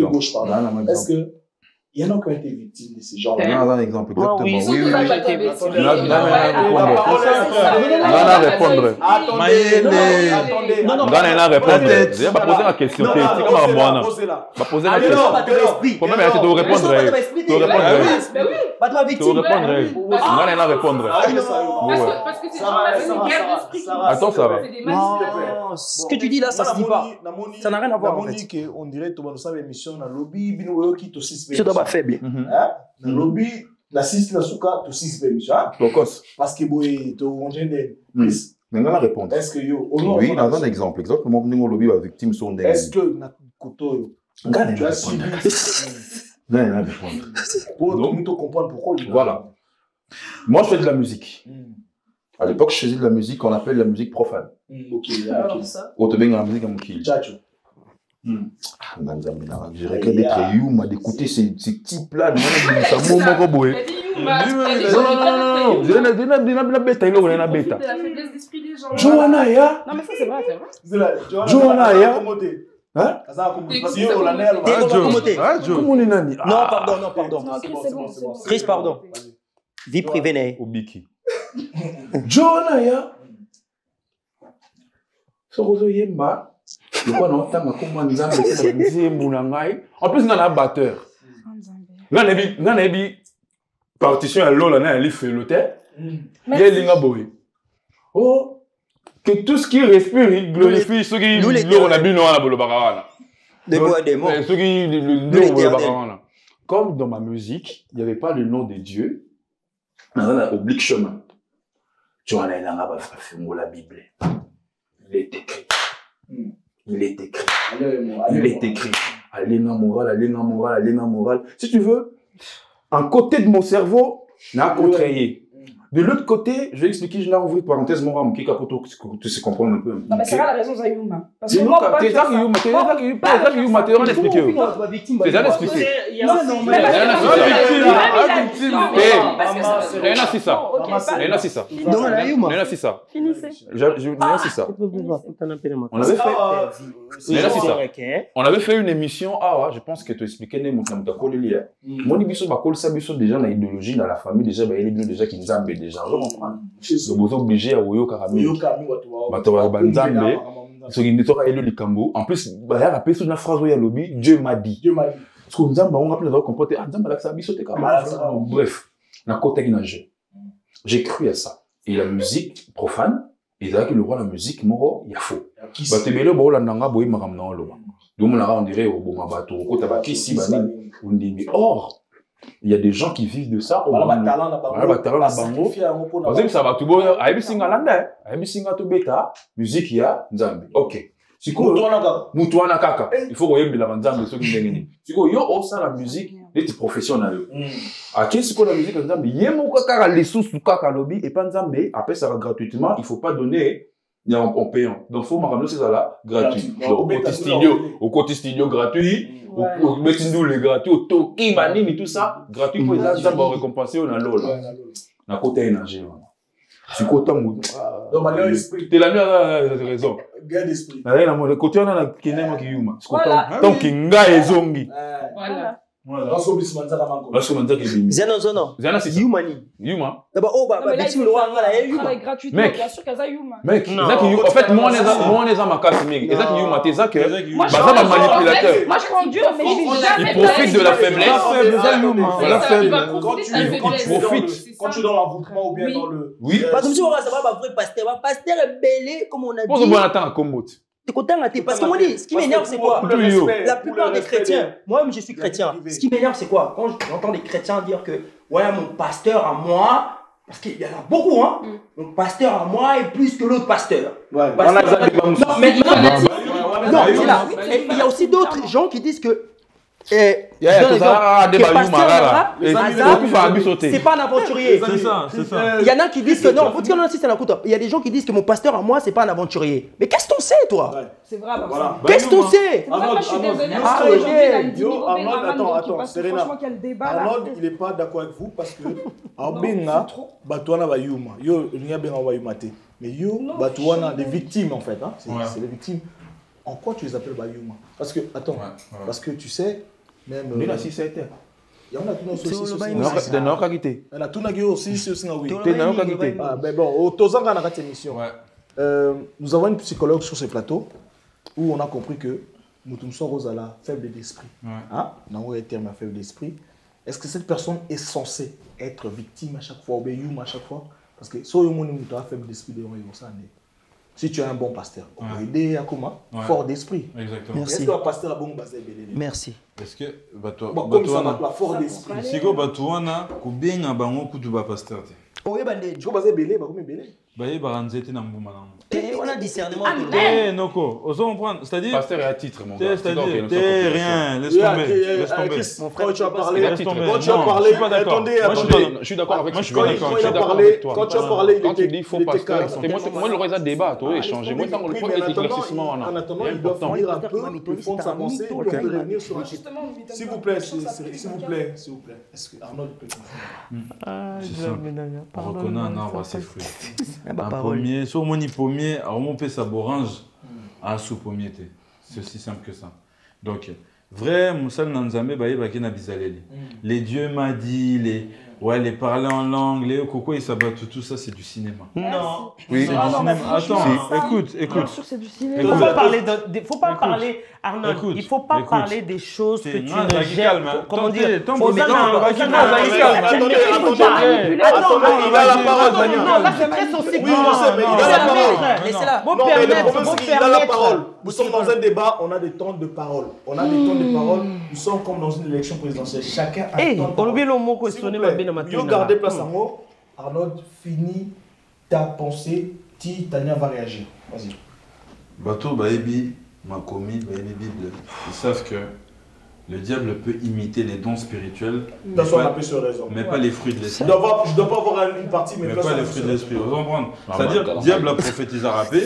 gauche, pardon. Est-ce que il y en a qui ont été victimes de ces gens-là. On a un exemple, exactement. Oui, oui. Attends, ça va. Ce que tu dis là, ça se dit pas. Ça n'a rien à voir en fait. On dirait que tu vas nous faire une émission dans le lobby, qui t'aussi. pas faible. Le lobby, la 6 la souka, tu 6 permission. Parce que boy, tu on gêne. Maintenant, répondre. Est-ce que yo, oui, dans un exemple, exactement, nous lobby va victime sont des. Est-ce que na koto tu as suivi? Non, pour nous te comprendre pourquoi. Voilà. Moi, je fais de la musique. À l'époque, je faisais de la musique qu'on appelle la musique profane. Ok. Au te la musique à mon kill. Tchatcho. Je regrette d'être Yuma, d'écouter ces types-là. Johanna ya. Non mais ça c'est vrai, c'est vrai. Johanna ya. Hein? Non, pardon. Chris, pardon. Vie privée, n'est. Obiki. Johanna ya. Sorozo yemba. Le quoi non tanga comment nzambe c'est nzembo na ngai. En plus on a un batteur. Ngana ebi partition à lola na ali felote. Yelinga boy. Oh que tout ce qui respire il glorifie ceux qui on a bu non à bolobara. Des bois des mots. Ceux qui le bolobara. Comme dans ma musique, il n'y avait pas le nom de Dieu. On a oblique chemin. Tu en as là bas la Bible. Il est écrit. Il est écrit. Il est écrit. Aléna morale. Si tu veux, un côté de mon cerveau n'a contrarié. De l'autre côté, je vais expliquer, je l'ai ouvert parenthèse, mon rame, qui capote, tu sais comprendre un peu. Non, mais c'est là la raison, Zayuma. Parce que moi, c'est ça qui est Yuma, t'es expliqué. C'est ça l'expliquer. Non, mais c'est ça. On avait fait une émission, je pense que tu expliquais, mon émission, déjà, dans l'idéologie, dans la famille, déjà, déjà qui nous a déjà, je comprends. Donc, vous êtes obligé à Oyo Karami. Banzambe. Ce qui n'est pas le Likambo. En plus, il y a une phrase où il y a lobby, Dieu m'a dit. Parce que nous avons appelé dans comporter, bref, la côté j'ai cru à ça. Et la musique profane, et là que le roi de la musique, moro, il y a faux. Batebele, bon, la nanga, boy, maram, non, l'homme. Donc, on dirait, au bon, bateau, au côté, on dit, or, il y a des gens qui vivent de ça. On va musique il y a Nzambe. OK. Mutuana kaka. Il faut que la Nzambe so ki si ko yo osa la musique les professionnels. À qui c'est quoi la musique Nzambe yemo kaka les sous kaka lobby et pas Nzambe après ça gratuitement, il faut pas donner en payant. Donc faut marano c'est ça là gratuit. Donc au côté studio gratuit. Au Betindou les gratuits, au Toki, Manimi, tout ça, gratuit pour les gens, ça va récompenser, on a l'eau là. On a côté énergie. C'est côté mou. T'es la mienne raison. Garde d'esprit. Le côté on a qui n'est pas qui yuma. C'est côté tant qu'il nga et zongi. Voilà. Voilà. Lorsqu'on dit Manza Kamango. Lorsqu'on dit que Zeno. Zena c'est Yumani. Yuma. D'abord, victime le roi là, Yuma. Gratuitement, bien sûr qu'elle a Yuma. Mec, en fait, moi on est à ma casse, mec. Et ça qui Yuma, t'es ça que. Bah ça ma manipulateur. Moi je prends Dieu, mais il profite de la faiblesse. La faiblesse. Il profite. Quand tu es dans l'envoûtement ou bien dans le. Oui. Pas comme si on va savoir vrai pasteur. Pasteur est belé, comme on a dit. Pose bon attends à Combo. T'es content à parce que moi dit, ce qui m'énerve c'est quoi? La plupart des chrétiens, moi-même je suis chrétien. Ce qui m'énerve c'est quoi? Quand j'entends des chrétiens dire que ouais mon pasteur à moi, parce qu'il y en a beaucoup hein, mon pasteur à moi est plus que l'autre pasteur. Non mais c'est là. Il y a aussi d'autres gens qui disent que c'est pas un aventurier. C'est ça. Il y en a qui disent que non, il y a des gens qui disent que mon pasteur à moi, c'est pas un aventurier. Mais qu'est-ce qu'on sait, toi? C'est vrai. Qu'est-ce qu'on sait? Moi, je suis désolée. Attends, Serena. Arnold, il n'est pas d'accord avec vous parce que Benga, Batouana va Yuma. Yo, Nia Benga va Yumate. Mais yo, Batouana, des victimes en fait. C'est des victimes. En quoi tu les appelles Bayuma? Parce que, attends, parce que tu sais, même. Mais là, si c'était. Il y en a tout dans ce aussi. Il y en a tout dans aussi. Mais bon, au Tozanga, on a cette émission. Nous avons une psychologue sur ce plateau où on a compris que Moutoumson Rosala, faible d'esprit. On a un terme faible d'esprit. Est-ce que cette personne est censée être victime à chaque fois, ou Bayuma à chaque fois? Parce que si on a faible d'esprit, Si tu es un bon pasteur, on peut aider à comment fort d'esprit. Exactement. Merci. Est-ce qu'un pasteur a bon basé belé? Merci. Est-ce que comme ça va fort d'esprit. Si go batuana ku benga bango kutu ba pasteur te. Oye bande. Tu basé belé, ba comme belé. Ba ye ba nzete na mbuma na. On a discernement. Noko, ozo comprendre, c'est-à-dire Pasteur est à titre mon gars. C'est-à-dire rien, laisse tomber. Laisse tomber. Mon frère, tu as parlé, quand tu as parlé, attendez, je suis d'accord avec toi. Quand tu as parlé, quand tu dis faux pasteur, moi le reste débat, tu as échangé. Moi tant que le point éclaircissement en attendant, il doit finir un peu le fond de sa pensée pour revenir sur un chiffre. S'il vous plaît, s'il vous plaît. Est-ce que Arnaud peut on reconnaît un arbre à ses fruits. Un pommier, sur mon pommier, alors mon père ça orange à sous pommier. C'est aussi simple que ça. Donc, vrai, Moussa Nanzame, les dieux m'a dit, les parler en langue, les coco et sabatou, tout ça c'est du cinéma. Non. Oui, c'est du cinéma. Attends, écoute. Il ne faut pas parler, Arnaud, il ne faut pas parler des choses que tu ne gères. Comment dire? Attendez, il a la parole, Daniel. Non, là, j'aimerais son signe. Oui, je sais, mais il a la parole. Laissez-la. Non, mais le problème, c'est qu'il a la parole. Nous sommes dans un débat, on a des temps de parole. Nous sommes comme dans une élection présidentielle. Chacun a un temps de parole. S'il vous plaît, mieux garder place à moi. Arnaud, finis ta pensée. Tania va réagir. Vas-y. Bateau, Baebi, Makomi, Baebi Bible. Ils savent que le diable peut imiter les dons spirituels, mais pas les fruits de l'esprit. Je ne dois pas avoir une partie, mais pas les fruits de l'esprit. Vous comprenez? C'est-à-dire, le diable a prophétisé à rapper.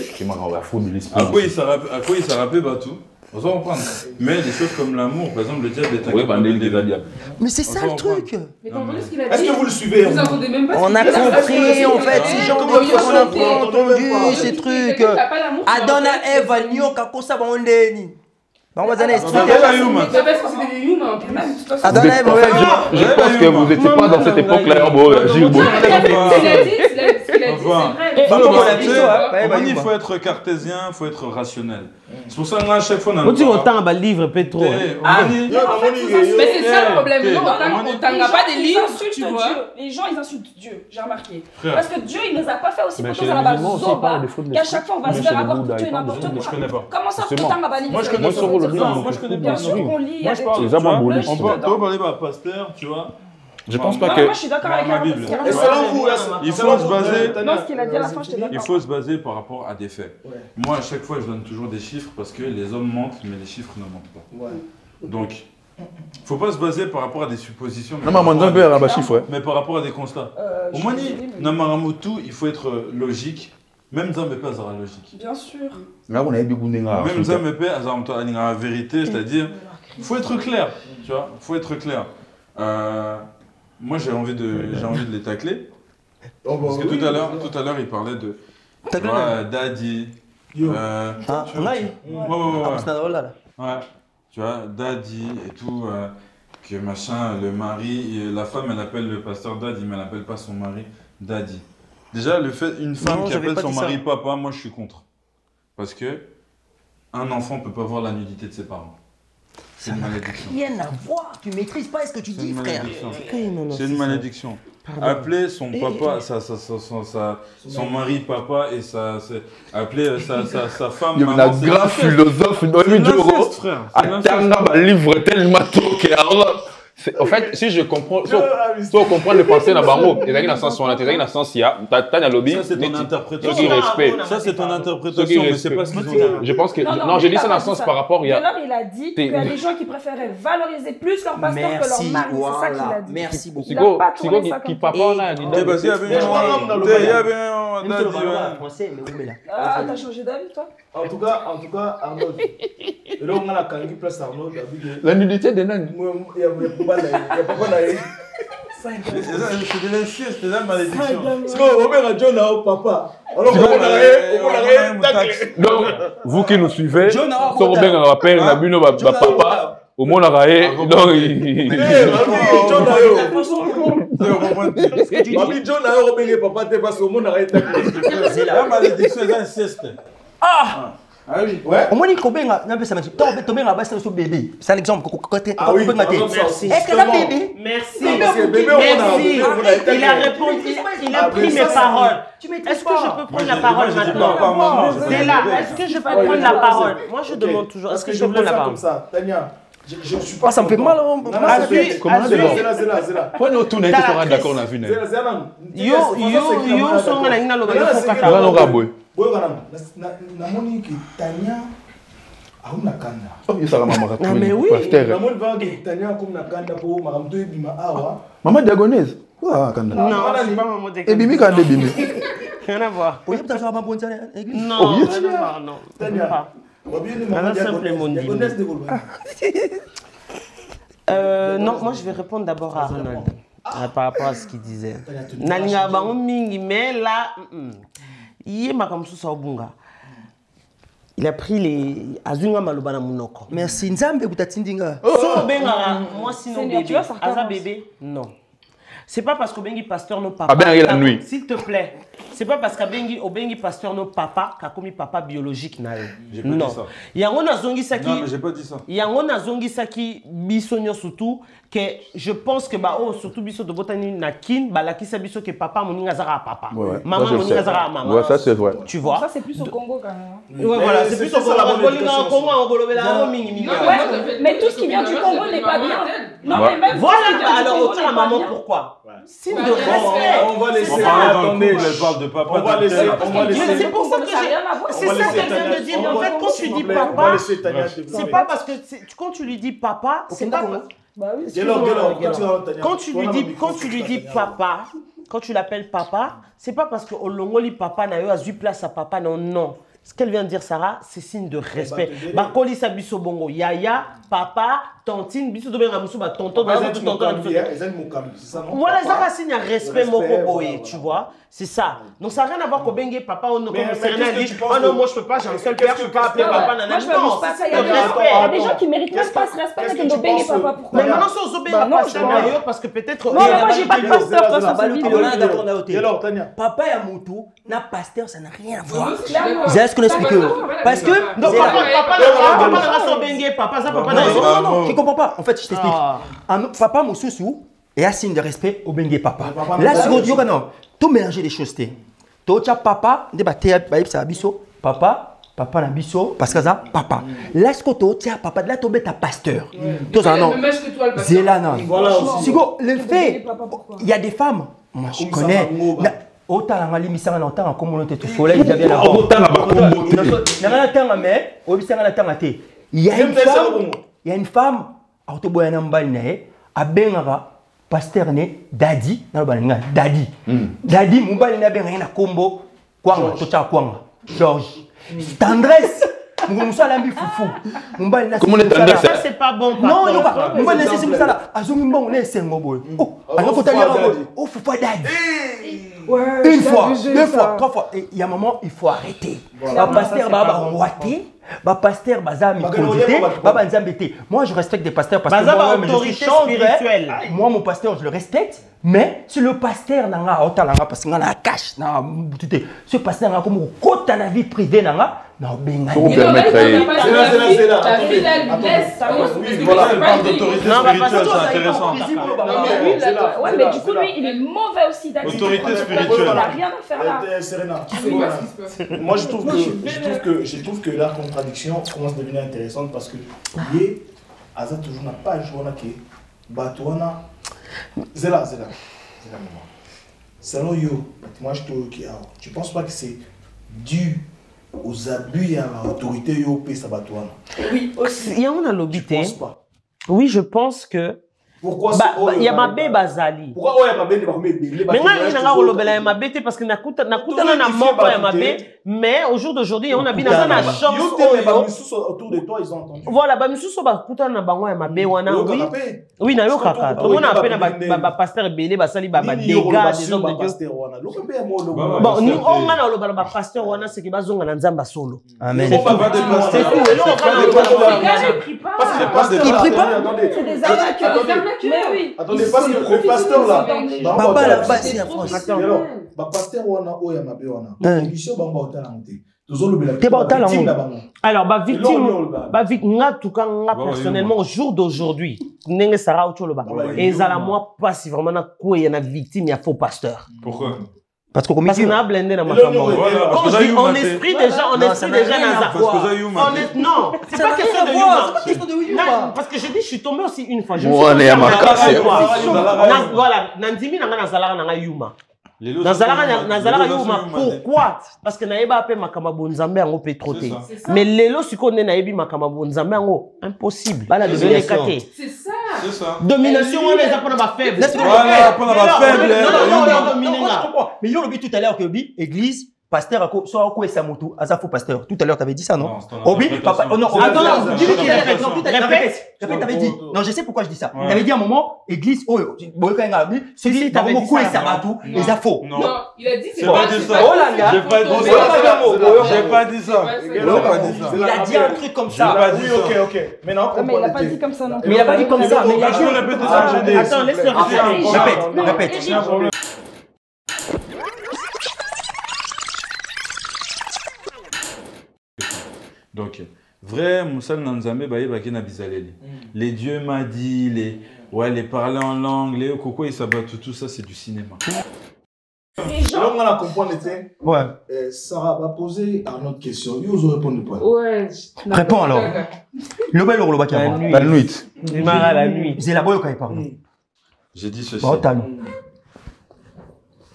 À quoi il s'est rappé, Bateau? Vous comprenez? Mais des choses comme l'amour, par exemple, le diable est incapable. Mais c'est ça le truc. Est-ce que vous le suivez? On a compris, en fait, ces gens on a pas entendu ces trucs. Adona Eva, Nyoka, Kosa, Bandeni. On va donner expliquer. Je pense que vous n'étiez pas dans cette époque-là. Il faut être cartésien, il faut être rationnel. C'est pour ça que à chaque fois, on a un livre pétro. Mais c'est ça le problème. On n'a pas des livres, tu vois. Les gens, ils insultent Dieu, j'ai remarqué. Parce que Dieu, il ne nous a pas fait aussi pour ça là-bas, Zoba, qu'à chaque fois, on va se faire avoir tout et n'importe quoi. Je connais pas. Comment ça, putain, ma valise? Moi, je connais pas. Bien sûr qu'on lit. On peut parler à pasteur, tu vois. Je pense pas que. Moi, je suis d'accord avec Arnaud. Et selon vous, il faut se baser. Non, ce qu'il a dit à la fin, je t'ai d'accord. Il faut se baser par rapport à des faits. Moi, à chaque fois, je donne toujours des chiffres parce que les hommes mentent, mais les chiffres ne mentent pas. Donc, il ne faut pas se baser par rapport à des suppositions. Mais par rapport à des constats. Au moins, Namaramutu, il faut être logique. Même ça me pèse à la logique. Bien sûr. Même ça me pèse à la vérité, c'est-à-dire, il faut être clair. Tu vois, il faut être clair. Moi, j'ai envie de les tacler. Parce que tout à l'heure, il parlait de Daddy. Tu vois, Daddy et tout. Que machin, le mari, la femme, elle appelle le pasteur Daddy, mais elle n'appelle pas son mari Daddy. Déjà, le fait une femme qui appelle son mari papa, moi, je suis contre. Parce que un enfant ne peut pas voir la nudité de ses parents. C'est une malédiction. Rien à voir. Tu maîtrises pas ce que tu dis, frère. C'est une malédiction. Appeler son papa, son mari papa et appeler sa femme. Il y a un grand philosophe, frère. Un livre tellement toqué. En fait, si je comprends, si on comprend le pensée dans Bango, il y a une sens sur la tête, il y a une sens il y a Tania Lobby. Ça c'est ton interprétation. Ça c'est ton interprétation, mais c'est pas ce qu'ils ont dit. Je pense que non, j'ai dit ça dans le sens par rapport il y a. Alors il a dit qu'il y a des gens qui préféraient valoriser plus leur pasteur que leur mari. C'est ça qu'il a dit. Merci beaucoup. C'est quoi qui papa là? Il y a bien. Ah, t'as changé d'avis toi? En tout cas, Arnaud. Et là, on a la kangi place Arnaud. La nudité des nains. Il y a pas d'aller. C'est de l'inceste, c'est de la malédiction. Parce qu'on va mettre John à papa. Alors, on a donc, vous qui nous suivez, si on va bien rappeler, on a vu nos papa. Au moins, on a raé. Donc, John a papa, t'es pas au monde, arrête. La malédiction, c'est l'inceste. Ah! Ah oui. Ouais. Au moins, il cobenga, n'a pas ça. Tomber la base sur bébé. C'est un exemple. Ah oui. Merci. Est-ce que la bébé? Merci. Bébé, merci. Il a répondu. Il a pris mes paroles. Est-ce que je peux prendre la parole maintenant? C'est là. Est-ce que je peux prendre la parole? Moi, je demande toujours. Est-ce que je peux prendre la parole? Comme ça, Tania. Je suis pas. Ça me fait mal. Comment c'est là. Pourquoi nous tournons d'accord on a vu. Yo, son la ina lo ba fo kata. Non raboy. Boy na moni ki Tania auna kanda. Oh, ça la maman Ah mais oui. Na moni va ki Tania comme na kanda po makamto ebima awa. Maman diagonaise. Quoi kanda? Non, c'est pas maman diagonaise. Et bimi kanda bimi. Rien à voir. On y a peut-être ça va pas bonne église. Non, non. Tania. Non, moi je vais répondre d'abord à Ronald par rapport à ce qu'il disait. Nalinga bango mingi, mais là, il a pris les azunga malobana munoko. Merci Nzambe butatindinga. So benga moi sinon bébé. Aza bébé? Non. C'est pas parce qu'au bengi pasteur nos papa. Ah ben la nuit. S'il te plaît. C'est pas parce qu'au bengi pasteur nos papa qu'a commis papa biologique na. Non. Yango na zongi saki. Non mais j'ai pas dit ça. Yango na zongi saki bisonyo surtout que je pense que bah oh surtout biso de botani na kin ba la kisa biso que papa moninga zara papa. Maman moninga zara maman. Ouais, ça c'est vrai. Tu vois. Ça c'est plus au Congo quand même. Ouais voilà, c'est plus au Congo. Mais tout ce qui vient du Congo n'est pas bien. Non mais même voilà alors autant la maman pourquoi? Signe de respect. On va laisser. Attendez, elle parle de papa. On va laisser. C'est pour ça que c'est ça qu'elle vient de dire. En fait, quand tu dis papa, c'est pas parce que quand tu lui dis papa, c'est pas. Quand tu lui dis papa, quand tu l'appelles papa, c'est pas parce que au Longoli papa n'a eu à 8 place à papa, non, non. Ce qu'elle vient de dire, Sarah, c'est signe de respect. Bakoli Sabiso Bongo, Yaya, papa, tantine, Biso de Benramoussou, tonton, tonton. Voilà, ça va signer un respect, Mokoboé, tu vois. C'est ça. Donc ça n'a rien à voir qu'au Bengue, papa, on ne dit, oh non, moi je peux pas, j'ai un seul père, je peux pas appeler papa, nanana. Non, il y a des gens qui méritent même pas ce respect, mais que Bengue papa, pourquoi? Mais maintenant, c'est au Bengue, parce que peut-être. Non, moi j'ai pas de pasteur dans cette vidéo. Papa et Moutou, n'a pasteur, ça n'a rien à voir. C'est ce qu'on explique. Parce que. Donc papa n'a son Bengue, papa, ça papa n'a. Non, tu comprends pas. En fait, je t'explique. Papa Moussoussou est un signe de respect au Bengue papa. Là, si vous dites, tout mélanger les choses. Tout papa, papa na biso parce que ça papa. Là ce que tu as papa là tomber ta pasteur. Tout ça non. Zéla non. Sigo le fait il y a des femmes moi je connais autant la limisa na temps comme on était tout soleil il y avait la autant la bakombo. Na temps mais obisanga na temps té. Il y a une femme autoboyana mbali na ye abengaka pasteur ne Daddy na balinga Daddy. Daddy mobali na benga na kombo kwanga to cha kwanga. Georges. Tendresse. Moussa lambi foufou. Comment est tendresse? Ça c'est pas bon. Non, non pas. Moussa laisser c'est ça là. Azumimba on est sengo boy. Oh, alors quand tu as oh faut pas Daddy. Une fois, deux fois, trois fois. Et il y a un moment il faut arrêter. Ba pasteur ba roité. Ba pasteur baza micodité, ba nzambete. Moi je respecte des pasteurs parce que moi je suis spirituel. Moi mon pasteur je le respecte, mais si le pasteur nanga otalanga parce que na cache na butité. Ce pasteur nanga comme kota na vie privée nanga na benga. Vous permettre c'est intéressant. Ouais mais du coup lui il est mauvais aussi d'accord. Autorité spirituelle. Il a rien à faire là. Serena. Moi je trouve que la contradiction commence à devenir intéressante parce que Yé, Aza toujours n'a pas joué à qui Batouana. C'est là. Selon yo, moi je trouve que tu penses pas que c'est dû aux abus à l'autorité yo pesa Batouana? Oui, aussi. Il y a un lobité. Oui, je pense que. Pourquoi il y a ma bébé Bazali. Pourquoi il y a ma bébé mais moi je n'ai pas ma bébé parce que nakuta na moko ya mabe mais au jour d'aujourd'hui on a bien na chance autour de toi ils ont entendu. Voilà ba misuso ba kuta na bango ya mabe wana oui na yo kaka to mona appelle ba pasteur belé ba sali ba dégâts des hommes de Dieu. Bon nous on a na ba pasteur wana c'est que bazonga na nzamba solo. Amen. C'est tout. Et là on va Il prie pas. c'est des arnaques. Mais oui. Attendez, parce que le pasteur là. Papa là-bas, c'est en France. Alors, pasteur Wana, Oyama Bewana. Émission Bamba Otalanté. Alors, victime, personnellement, au jour d'aujourd'hui, Nenge Sarah Ocholoba, et Zala, moi, pas si vraiment il y a une victime, il y a faux pasteur. Pourquoi? Parce qu'on a blindé dans ma famille. Quand je dis en esprit déjà, non, c'est pas question de Yuma. Parce que je dis, je suis tombé aussi une fois. Voilà, Nandimi n'a Zala n'a Yuma. Nazala Yuma, pourquoi? Parce que naïba appelle Makamabo Nzambe en pétroté. Mais l'élo, si on est naïbi Makamabo Nzambe en impossible. C'est ça. Domination, on les apprend à ma faible. Voilà, apprendre à ma faible. Mais il y a dit tout à l'heure que église, pasteur, soit quoi ça moto, Azafo pasteur. Tout à l'heure, tu avais dit ça, non? Obi, papa, non, attends, dis-lui qu'il répète. Non, répète, t'avais dit. Non, je sais pourquoi je dis ça. T'avais dit à un moment, église, oh, celui qui avait dit quoi ça moto, les afos. Non, il a dit c'est pas dit ça. Oh là là. J'ai pas dit ça. Il a dit un truc comme ça. Oui, ok. Maintenant, mais il a pas dit comme ça non plus. Mais il a pas dit comme ça. Mais il a dit. Attends, laisse-le répéter. Donc, vrai, Moussal Nanzambe, les dieux m'a dit, les parler en langue, les coco et ça tout ça, c'est du cinéma. Alors, on a compris, ouais. Sarah va poser une autre question. Vous répondez pas. Ouais. Réponds alors. Le bel ou le bas La nuit. La nuit. C'est la boy qui parle. J'ai dit ceci.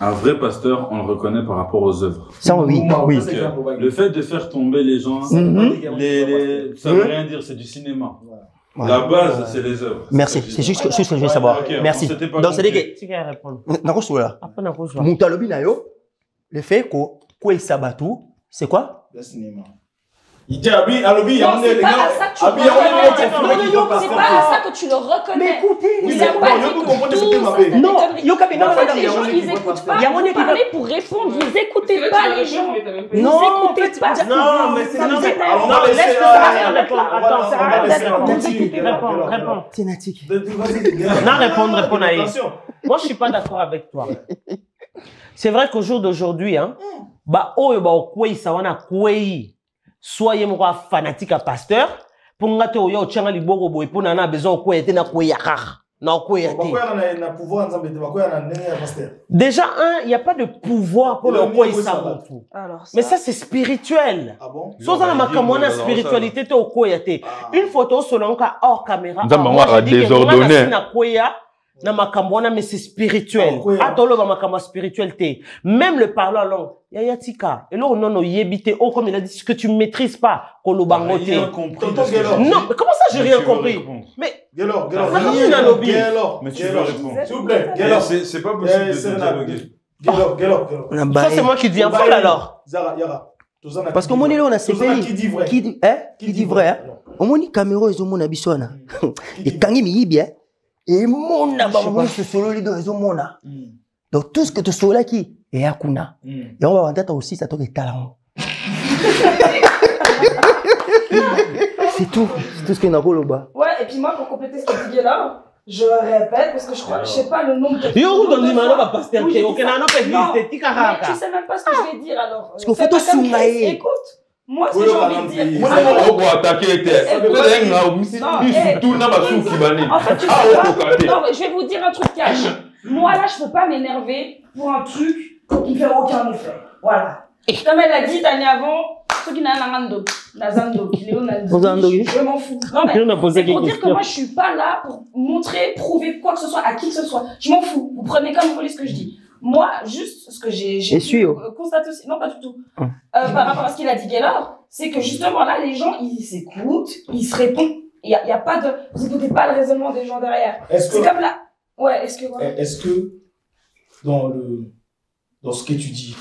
Un vrai pasteur, on le reconnaît par rapport aux œuvres. Ça, oui. Le fait de faire tomber les gens, ça veut rien dire, c'est du cinéma. La base, c'est les œuvres. Merci, c'est juste ce que je veux savoir. Merci. Donc, c'est que... Tu vas répondre. Le fait que Sabatu, c'est quoi? Le cinéma. Il dit Abi, Alobi, il y a un c'est pas à ça que tu le reconnais. Mais écoutez, il a pas dit que non, les gens, ils n'écoutent pas. Vous parlez pour répondre, vous n'écoutez pas les gens. Non, vous n'écoutez pas. Non, mais c'est non, laisse répondre. Réponds. C'est natique. Non, répondre à elle. Moi, je suis pas d'accord avec toi. C'est vrai qu'au jour d'aujourd'hui, soyez moi fanatique à pasteur pour ngato yo tchanga liboko boy pour nana besoin ko yete na ko yakar na ko yete na pouvoir nzambe te ko na ndenge pasteur. Déjà il y a pas de pouvoir pour le ko isabotu. Mais ça c'est spirituel. Ah bon? So ça makamona spiritualité te ko yete. Une photo selon ka hors caméra. Nzamba désordonné. Na ko ya na makambona mais c'est spirituel. Atolo ba makamba spiritualité. Même le parler en langue. Yaya tika. Et là on non yébité oh comme il a dit ce que tu maîtrises pas kolobangote. Rien compris. Non, mais comment ça j'ai rien compris? Mais Gelor. Mais tu veux répondre. S'il vous plaît. C'est pas possible de dialoguer. Gelor. Ça c'est moi qui deviens folle alors. Zara, Yara. Parce que mon élo on a ces pays qui dit vrai. Qui dit vrai. Au moins caméra ils ont mon abisona. Et kangi mi yibia. Et mon abamon ce solo les deux ils ont mon. Donc tout ce que tu sois là qui et akuna. Et on va en tête aussi ça toque talent. C'est tout ce qu'il y a dans le bas. Ouais, et puis moi pour compléter ce que tu dis là, je répète parce que je crois je sais pas le nombre de Yo on dit maintenant va pasteur que aucun non peut dire tu sais même pas ce que je vais dire alors. Parce qu'on fait tout soumailler. Écoute. Moi, ce que j'ai envie de dire. On va attaquer En fait, tu sais pas. Non, je vais vous dire un truc cash. Moi, là, je peux pas m'énerver pour un truc qui fait aucun effet. Voilà. Comme elle a dit l'année avant, ceux qui n'ont pas Nazando, je m'en fous. Non, mais c'est pour dire que moi, je suis pas là pour montrer, prouver quoi que ce soit à qui que ce soit. Je m'en fous. Vous prenez comme vous voulez ce que je dis. Moi, juste ce que j'ai constaté aussi, non pas du tout, par rapport à ce qu'il a dit Gaylor, c'est que justement là, les gens, ils s'écoutent, ils se répondent. Il y a pas de, vous écoutez pas le raisonnement des gens derrière. C'est comme là. Ouais, est-ce que dans ce que tu dis,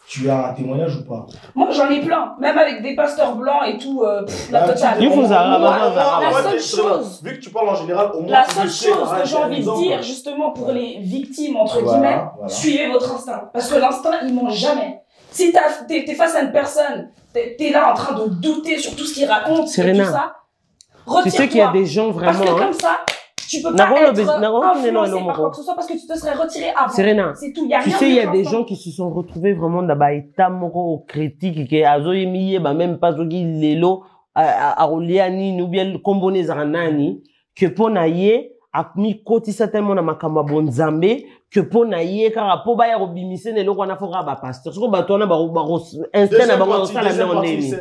tu as un témoignage ou pas? Moi, j'en ai plein, même avec des pasteurs blancs et tout, la totale. La seule chose, vu que tu parles en général, au moins la seule chose que j'ai envie de dire, justement, pour les victimes, entre guillemets, suivez votre instinct. Parce que l'instinct, il ment jamais. Si t'es face à une personne, t'es là en train de douter sur tout ce qu'il raconte, et tout ça, retire-toi. Tu sais qu'il y a des gens vraiment. Parce que comme ça, Tu peux pas être influencé par quoi que ce soit parce que tu te serais retiré avant. Serena, c'est tout. Y a tu rien sais, il y a de des constant. gens qui se sont retrouvés vraiment dans la état moro critique qui a zoyemiye ba même pas zogi lelo a oliani ou bien le combone zaranani que ponaye a mis côté certainement na makamba bonzambe que ponaye car po ba ya robimise ne loko na fora ba pasteur so ba tona ba instant na ba ça la même ondeni.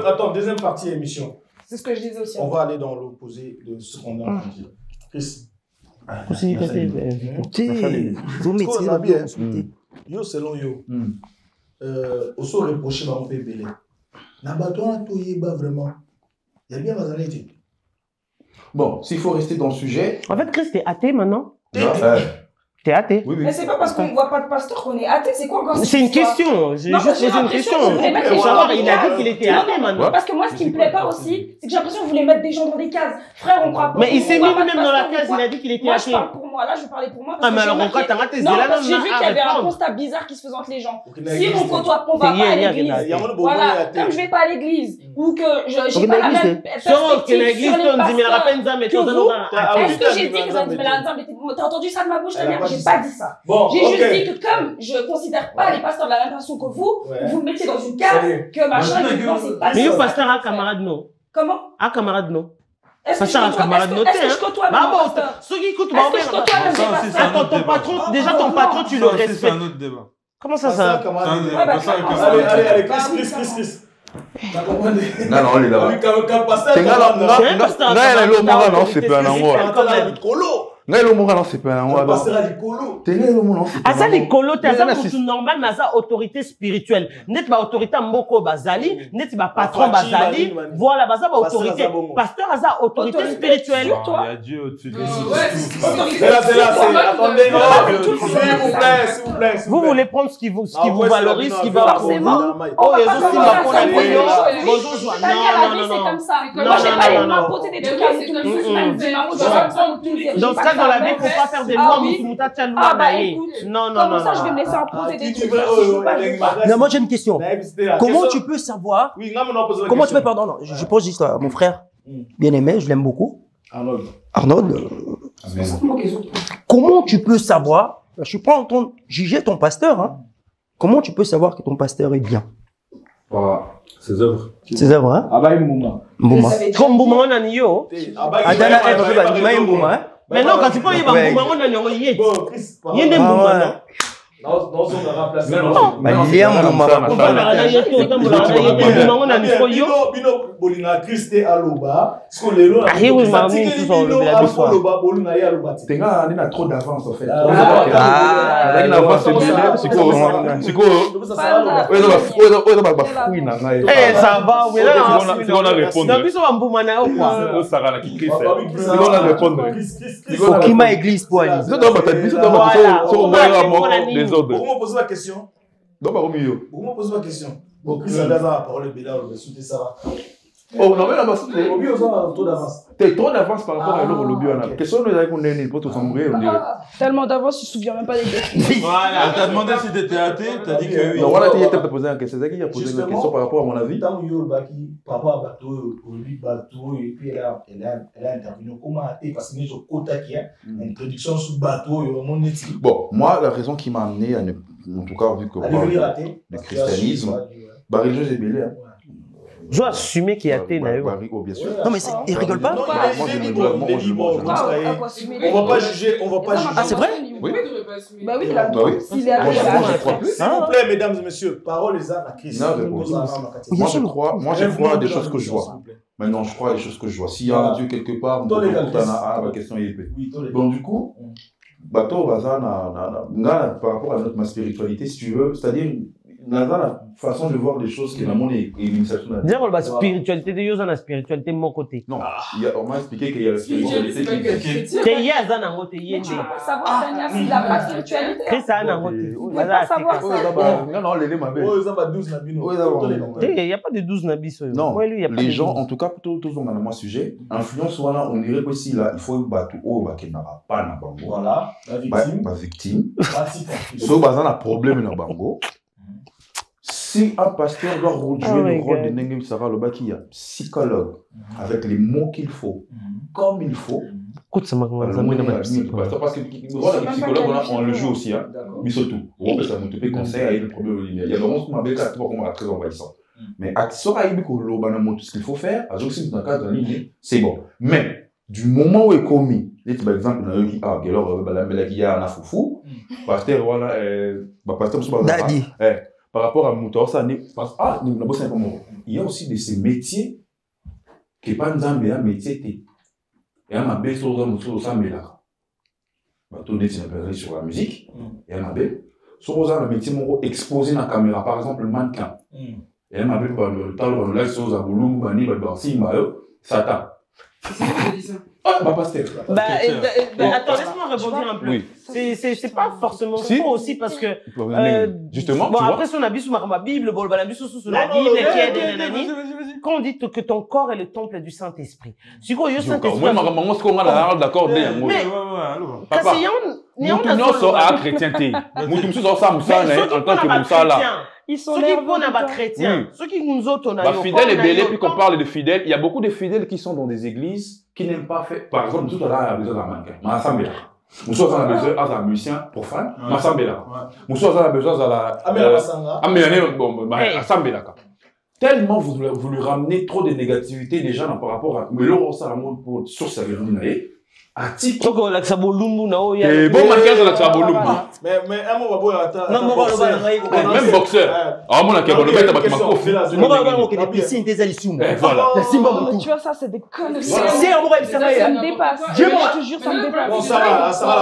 Attends, deuxième partie émission. C'est ce que je disais aussi. On va aller dans l'opposé de ce qu'on a entendu. Chris. Yo selon yo. Au so reproché ba on peut belé. Na baton to yeba vraiment. Il y a bien bazalé. Bon, s'il faut rester dans le sujet. En fait, Chris, t'es athée maintenant? T'es athée? Oui, oui. Mais c'est pas parce qu'on ne voit pas de pasteur qu'on est athée, c'est quoi encore? C'est une question, j'ai juste posé une question. Il a dit qu'il était athée maintenant. Parce que moi, ce qui me plaît pas aussi, c'est que j'ai l'impression que vous voulez mettre des gens dans des cases. Frère, on croit pas. Mais il s'est mis lui-même dans la case, il a dit qu'il était athée. Moi, je parle pour moi, là, je parlais pour moi. Ah, mais alors, quand t'as raté, c'est là, non, j'ai vu qu'il y avait un constat bizarre qui se faisait entre les gens. Si on côtoie, on va pas à l'église. Voilà, comme je vais pas à l'église, ou que j'ai pas la même perspective sur les pasteurs que vous. Est-ce que j'ai dit que ça me t'as entendu ça de ma bouche, Tania? J'ai pas dit ça. J'ai juste dit que comme je considère pas les pasteurs de la même façon que vous, vous me mettez dans une case que machin, que non, c'est pas ça. Mais le pasteur a camarade non. Comment? A camarade non. Est-ce que je côtoie même mon pasteur? Ceux qui écoutent, est-ce que je côtoie même des pasteurs? Attends, ton patron, déjà ton patron, tu le respectes. C'est un autre débat. Comment ça, ça? Allez, Chris. T'as compris? Non, on est là. C'est ngai lo moko na sepela yango aza likolo te aza mutu normal mais aza autorité spirituelle neti ba autorité mboko bazali neti ba patron bazali voilà baza ba autorité pasteur aza autorité spirituelle Il y a Dieu au-dessus de s'il vous plaît. Vous voulez prendre ce qui vous valorise, ce qui va forcément. Oh, c'est comme ça. Non, j'ai pas les mains posées des trucs à dans ce cas, dans la vie, il ne faut pas faire des lois. Ah bah écoute, comment ça je vais me laisser imposer des trucs? Non, moi j'ai une question. Comment tu peux savoir? Comment tu peux, pardon, non, je pose juste à mon frère bien aimé, je l'aime beaucoup. Arnold. Comment tu peux savoir? Je suis pas en train de juger ton pasteur, hein. Comment tu peux savoir que ton pasteur est bien? Ses œuvres. Ses œuvres, hein? Mbouma. Comme Mbouma, on a niyo. Adana, Mbouma, hein? Mais non, quand tu peux y aller, Mbouma, on a niyo. Il y a des Mbouma, non? trop d'avance en fait. Ça va, oui, là, on a répondu. Okima église pour aller. Vous me posez la question. Vous me posez la question. Bon, Chris a la parole de Béla, le ça. Oh, non, mais là, c'est au mieux, on a trop d'avance. T'es trop d'avance par rapport à l'eau, le bio. Question de la condamner pour te sembrer, on dirait. Tellement d'avance, tu te souviens même pas des deux. Voilà, t'as demandé si t'étais athée, t'as dit que oui. Non, voilà, t'as posé une question. C'est qui a posé une question par rapport à mon avis. Tant que papa a bateau, lui bateau, et puis elle a intervenu. Comment athée? Parce que nous sommes au quota qui a introduction sous bateau, et mon éthique. Bon, moi, la raison qui m'a amené, en tout cas, vu que le christianisme, religieux est belé. Je dois assumer qu'il y a athée, bien sûr. Non, mais il rigole pas. On va pas juger. Ah, c'est vrai? Oui. Bah oui, là. S'il est athée, s'il vous plaît, mesdames et messieurs, parole les arts à Christ. Moi, je crois des choses que je vois. Maintenant, je crois des choses que je vois. S'il y a un Dieu quelque part, la question est épée. Donc, du coup, bateau, par rapport à ma spiritualité, si tu veux, c'est-à-dire, la façon de voir les choses qui est dans mon initiation. Dire la spiritualité de Yosa, la spiritualité de mon côté. Non, on m'a expliqué qu'il y a la spiritualité qui est. C'est hier, ça n'a pas été. Tu peux savoir, Tania, s'il n'a pas de spiritualité. C'est ça, n'a pas été. Tu peux pas savoir ça. Non, les ma belle. Il n'y a pas de 12 nabis. Non, les gens, en tout cas, tous on a le sujet. Influence, voilà, on dirait que si là, il faut battre au qui n'a pas na bango. Voilà, la victime. La victime. Sauf que un problème na bango. Si un pasteur doit jouer le rôle de Nengem Sarah Lobaki, psychologue, avec les mots qu'il faut, comme il faut. Écoute, ça m'a parce que le rôle de psychologue, on le joue aussi, mais surtout, ça nous fait conseil, il y a le rôle qui m'a très envahissant. Mais à ce qu'il faut faire, c'est bon. Mais du moment où il est commis, par exemple, par rapport à Moutor, il y a aussi de ces métiers qui ne sont pas un métier. Et un mabe sur la sur la musique, et un mabe sur le métier exposé dans la caméra, par exemple le mannequin. Et un mabe par le temps où on l'a sur la boulou, bani, Satan. Attends, laisse-moi rebondir un peu. Oui. C'est pas forcément faux aussi parce que. Justement. Bon, après, si on a vu sur ma Bible, bon, on a vu sur la Bible, quand on dit que ton corps est le temple du Saint-Esprit. Si quoi, le Saint-Esprit. Moi, je suis d'accord. Mais. chrétienté. En tant que Moussa là. Ils sont ceux qui sont pas chrétiens. Ceux qui nous autres, on a fidèles et belés, puis qu'on parle de fidèles, il y a beaucoup de fidèles qui sont dans des églises qui n'aiment pas faire. Par exemple, tout à l'heure, il y a besoin d'un mannequin. Mais ensemble, Moussa a besoin d'un musicien profane. Mais ensemble, Moussa a besoin d'un tellement vous lui ramenez trop de négativité déjà par rapport à. Mais là, on s'en remonte pour sur sa vie. Article. Bon, mannequin, c'est la Tsabolumbu. Mais un mot, on va même boxeur. Ah, mon akeba, le bête, tu vois, ça, c'est des conneries. Ça me dépasse. Je te jure, ça me dépasse.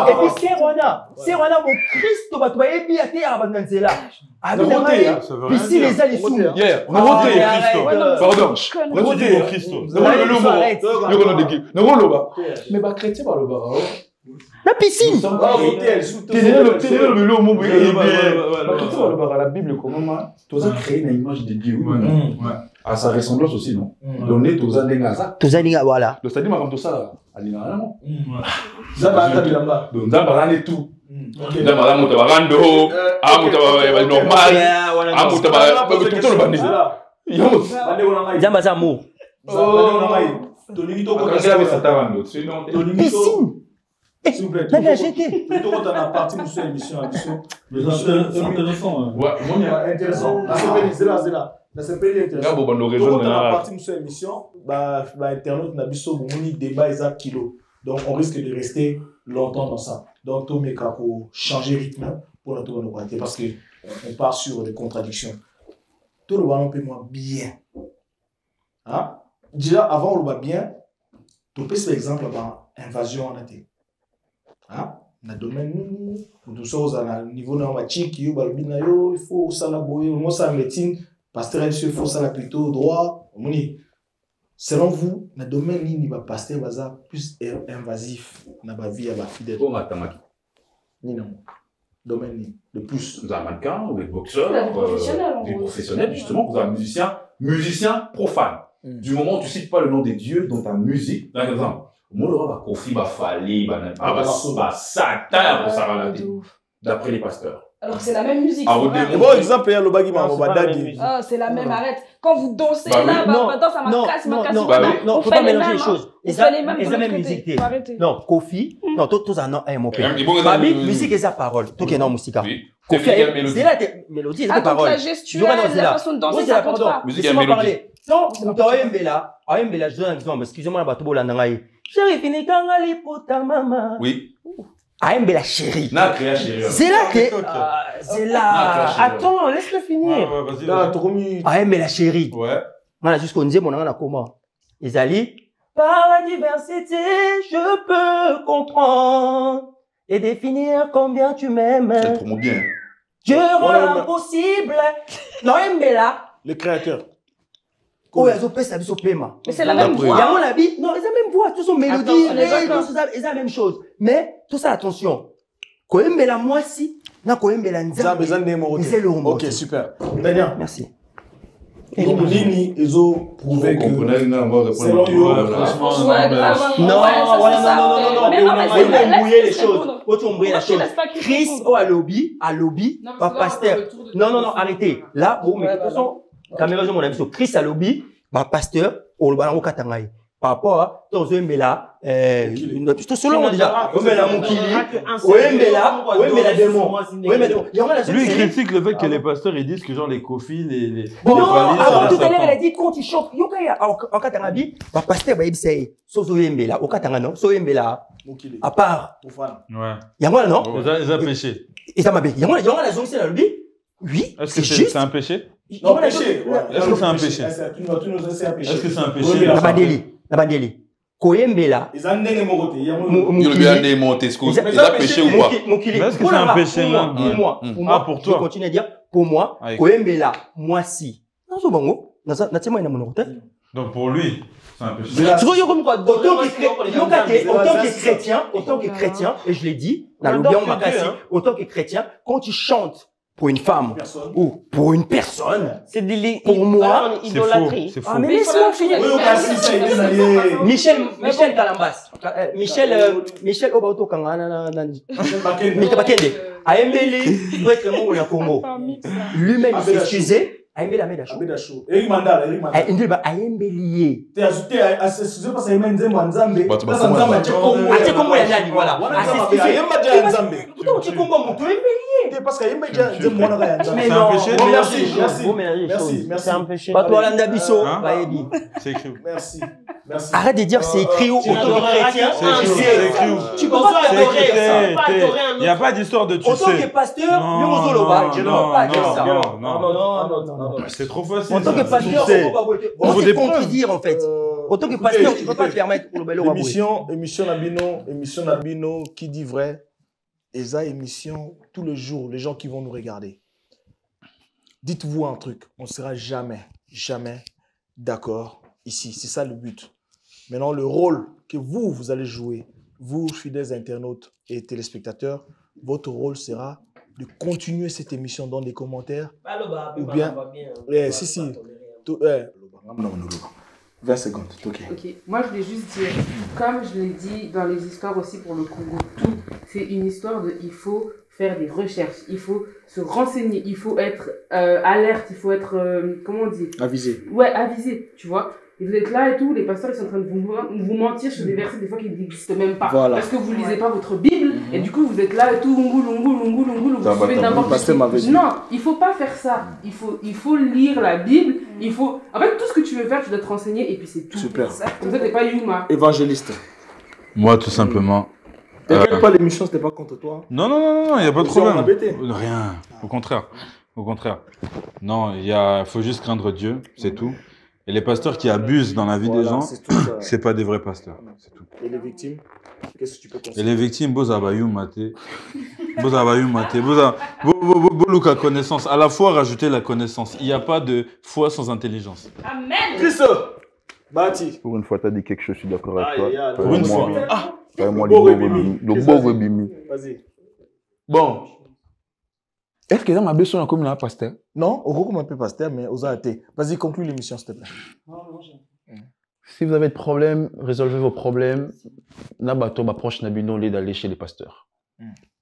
Et puis, c'est Rwanda, mon Christ, tu vas bien à Banganzela. Ah, non, ici, les alliés sont. Hier, on a voté Christo. Pardon. On a voté Christo. Mais bah, chrétien, par le bar. La piscine. La Bible, comment tu as créé une image de Dieu. À sa ressemblance aussi, non? Donner tous les Gaza. Tous les Gaza, voilà. Le stade, comme tout ça, à l'inalement. Zaba, tout. Madame Mutabarando, Amutaba normal, Amutaba tout le bandit. Jambaza amour. S'il vous plaît. Plutôt quand on a parti de cette émission, intéressant. Ouais, intéressant. C'est là. C'est pas intéressant. Quand on a parti de cette émission, Internet n'a pas de débat exact kilo. Donc on risque de rester longtemps dans ça. Donc tout mes cas pour changer de rythme pour notre volonté parce que on part sur des contradictions. Tout le ballon peut moi bien. Hein? Déjà avant on le va bien. Tu peux par exemple invasion en été. Hein? Dans le domaine nous sommes à niveau na wachiki yo balbina yo il faut ça la boyer moi ça médecine pasteur il faut ça la plutôt droit moni. Selon vous, le domaine ni va pasteur baza plus invasif na ba vie à ba fidèle. Bon atamaki. Ni non. Domaine ni de plus. Vous avez un mannequin, vous êtes boxeur, des professionnels justement, vous avez un musicien profane. Du moment où tu cites pas le nom des dieux dans ta musique, par exemple, moi va Kofi va Fali, va Satan, ça va d'après les pasteurs. Alors c'est la même musique. Bon exemple, il y a le bagui Ah, c'est la même, arrête. Quand vous dansez là, maintenant ça m'a cassé, non, faut pas mélanger les choses. Ils ont la même musique. Non, Kofi, non, tous en ont un mot. Ma musique et sa parole. Tout qui est non musique. Kofi, c'est la mélodie et sa parole. La gestuelle, la façon de danser, ça compte pas. Musique et mélodie. Non, Ayembela, je donne un exemple. Excusez-moi, la bateau Nangaï. Chérie, fini kangali pour ta maman. Oui. Ayembela chérie. C'est là que. C'est là. Attends, laisse-le finir. Ayembela chérie. Ouais. Voilà, jusqu'au disait mon nom comment. Isali. Par la diversité, je peux comprendre et définir combien tu m'aimes. C'est pour mon bien. Je rends l'impossible. Non, Ayembela. Le créateur. Oh, ils ont ça au paiement. Mais c'est la même voix. Non, ils ont la même voix, tous sont mélodies, ils ont la même chose. Mais tout ça, attention. Quand même la moitié, na quand même la nzambe. Ok, super. Daniel. Merci. Donc, Nini, ils ont prouvé que. Selon eux, non, embrouiller les choses. Autant embrouiller la chose. Chris, à lobby, pas pasteur. Non, arrêtez. Là, bon, mais de toute façon, caméra, mon ami, Chris à lobby, pas pasteur, au Balango Katangaï. Par rapport à Tozembela, selon déjà, Omela Moukili, Omela Démon. Lui, il critique le fait que les pasteurs, ils disent que genre les kofis, les non, avant tout à l'heure, il a dit quand tu chantes, en Katangabi, bah, pasteur, bah, il sait, Sozoembela, au Katanga, non, Soembela, à part. Ouais. Yangola, non? Ils ont péché. Et ça m'a bien. Yangola, la zone, c'est la lobby? Oui. Est-ce que c'est un péché? Non, péché. Est-ce que c'est un péché? Est-ce que c'est un péché? La bandeli. Koyembela. Ils ont des mots. Ils ont des mots. Ils ont péché ou pas? Est-ce que c'est un péché, moi? Ah, pour toi. Je continue à dire, pour moi, Koyembela, moi si. Non, c'est bon. Donc pour lui, c'est un péché. Autant que chrétien, et je l'ai dit, autant que chrétien, quand tu chantes pour une femme ou pour une personne, c'est pour moi, idolâtrie. C'est faux. Ah, mais laisse-moi finir. Michel Kalambas. Michel Obaoto Kangana. Michel Bakende. Aembeli, prêtement au Congo. Lui-même, il s'est excusé. Aembeli Amedacho. Eric Mandala. Il dit, Aembeli. T'es ajouté à excusé parce qu'il y a une Nzambe. Voilà. Parce qu'il y a un mais non, merci. C'est un péché. Pas toi, Landa Bisso. C'est écrit. Merci. Arrête de dire c'est écrit au chrétien. Tu peux pas adorer ça. Il n'y a pas d'histoire de tu sais. Autant que pasteur, je ne peux pas dire ça. Non. C'est trop facile. En tant que pasteur, on peut contredire en fait. Autant que pasteur, tu ne peux pas te permettre pour le bel émission Nabino qui dit vrai. Et ça, émission tous les jours, les gens qui vont nous regarder. Dites-vous un truc, on ne sera jamais d'accord ici. C'est ça le but. Maintenant, le rôle que vous allez jouer, vous, fidèles internautes et téléspectateurs, votre rôle sera de continuer cette émission dans les commentaires. Ou bien... si. 20 secondes, ok. Moi, je voulais juste dire, comme je l'ai dit dans les histoires aussi pour le Congo, tout, c'est une histoire de, il faut faire des recherches, il faut se renseigner, il faut être alerte, il faut être, comment on dit? Avisé. Ouais, avisé, tu vois. Et vous êtes là et tout, les pasteurs ils sont en train de vous mentir sur des versets des fois qui n'existent même pas. Voilà. Parce que vous lisez pas votre Bible, et du coup vous êtes là et tout, vous suivez n'importe quoi. Non, il faut pas faire ça. Il faut lire la Bible, il faut... En fait, tout ce que tu veux faire, tu dois te renseigner, et puis c'est tout. Super. Comme ça, t'es pas Yuma. Évangéliste. Moi, tout simplement. T'inquiète pas, l'émission, c'était pas contre toi. Non, il n'y a pas de problème. Rien, au contraire. Non, faut juste craindre Dieu, c'est tout. Et les pasteurs qui abusent dans la vie des gens, c'est pas des vrais pasteurs. C'est tout. Et les victimes, qu'est-ce que tu peux conseiller? Et les victimes, Bozabayou Maté. Boluka connaissance. À la fois, rajouter la connaissance. Il n'y a pas de foi sans intelligence. Amen. Christ, Bati. Pour une fois, tu as dit quelque chose, je suis d'accord avec toi. Pour une fois. Vas-y. Bon. Est-ce que ma besoin comme un pasteur? Non, au gros, on m'appelle pasteur, mais aux athées. Vas-y, conclue l'émission, s'il te plaît. Si vous avez des problèmes, résolvez vos problèmes. Nabato, ma proche Nabino, d'aller chez les pasteurs.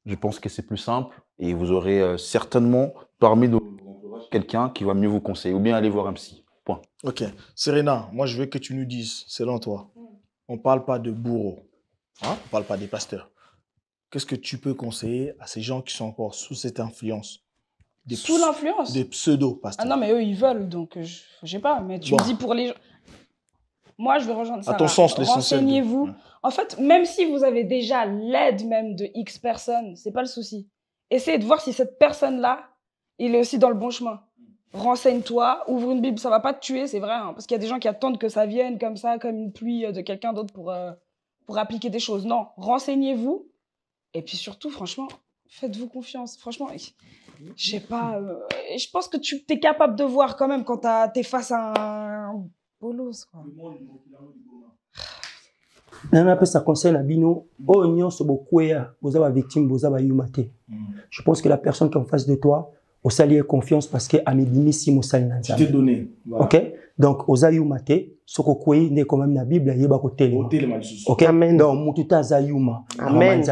Je pense que c'est plus simple et vous aurez certainement parmi nos quelqu'un qui va mieux vous conseiller ou bien aller voir un psy. Point. Ok. Serena, moi, je veux que tu nous dises, selon toi, on ne parle pas de bourreaux, on ne parle pas des pasteurs. Qu'est-ce que tu peux conseiller à ces gens qui sont encore sous cette influence? Sous l'influence? Des pseudo-pasteurs. Ah non, mais eux, ils veulent, donc je sais pas. Mais tu me dis pour les gens... Moi, je vais rejoindre ça. À ton sens, l'essentiel. Renseignez-vous. En fait, même si vous avez déjà l'aide même de X personnes, c'est pas le souci. Essayez de voir si cette personne-là, il est aussi dans le bon chemin. Renseigne-toi, ouvre une Bible, ça va pas te tuer, c'est vrai. Hein, parce qu'il y a des gens qui attendent que ça vienne comme ça, comme une pluie de quelqu'un d'autre pour appliquer des choses. Non, renseignez-vous. Et puis surtout, franchement, faites-vous confiance. Franchement, je sais pas. Je pense que tu es capable de voir quand même quand t'es face à un bolos, quoi. Ça concerne Abino. Je pense que la personne qui est en face de toi, au salier confiance parce que amidimi si mo sali na nzambe. Tu t'es donné. Voilà. OK? Donc ozayuma te soko kwei ne quand même na Bible yeba ko telema. OK? Amen. Donc mututa zayuma. Amen.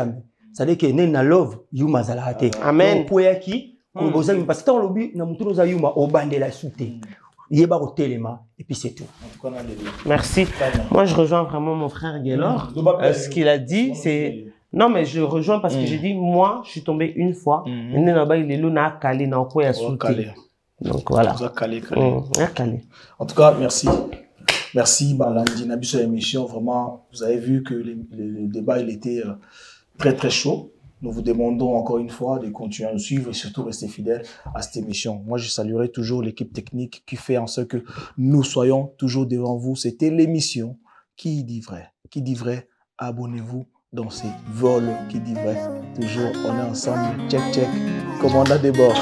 C'est-à-dire que ne na love yuma zala te. Amen. Donc poyaki ko bozami parce que on lobi na mutuno zayuma obandela sute. Yeba ko telema et puis c'est tout. Merci. Moi je rejoins vraiment mon frère Gaylor. Ce qu'il a dit c'est non, mais je rejoins parce que j'ai dit, moi, je suis tombé une fois. Donc voilà. En tout cas, merci. Merci, Balandi Nabi, sur l'émission. Vraiment, vous avez vu que le débat, il était très, très chaud. Nous vous demandons encore une fois de continuer à nous suivre et surtout rester fidèles à cette émission. Moi, je saluerai toujours l'équipe technique qui fait en sorte que nous soyons toujours devant vous. C'était l'émission Qui dit vrai. Qui dit vrai, abonnez-vous dans ces vols qui dit vrai. Toujours, on est ensemble. Check, check. Commandant des bords.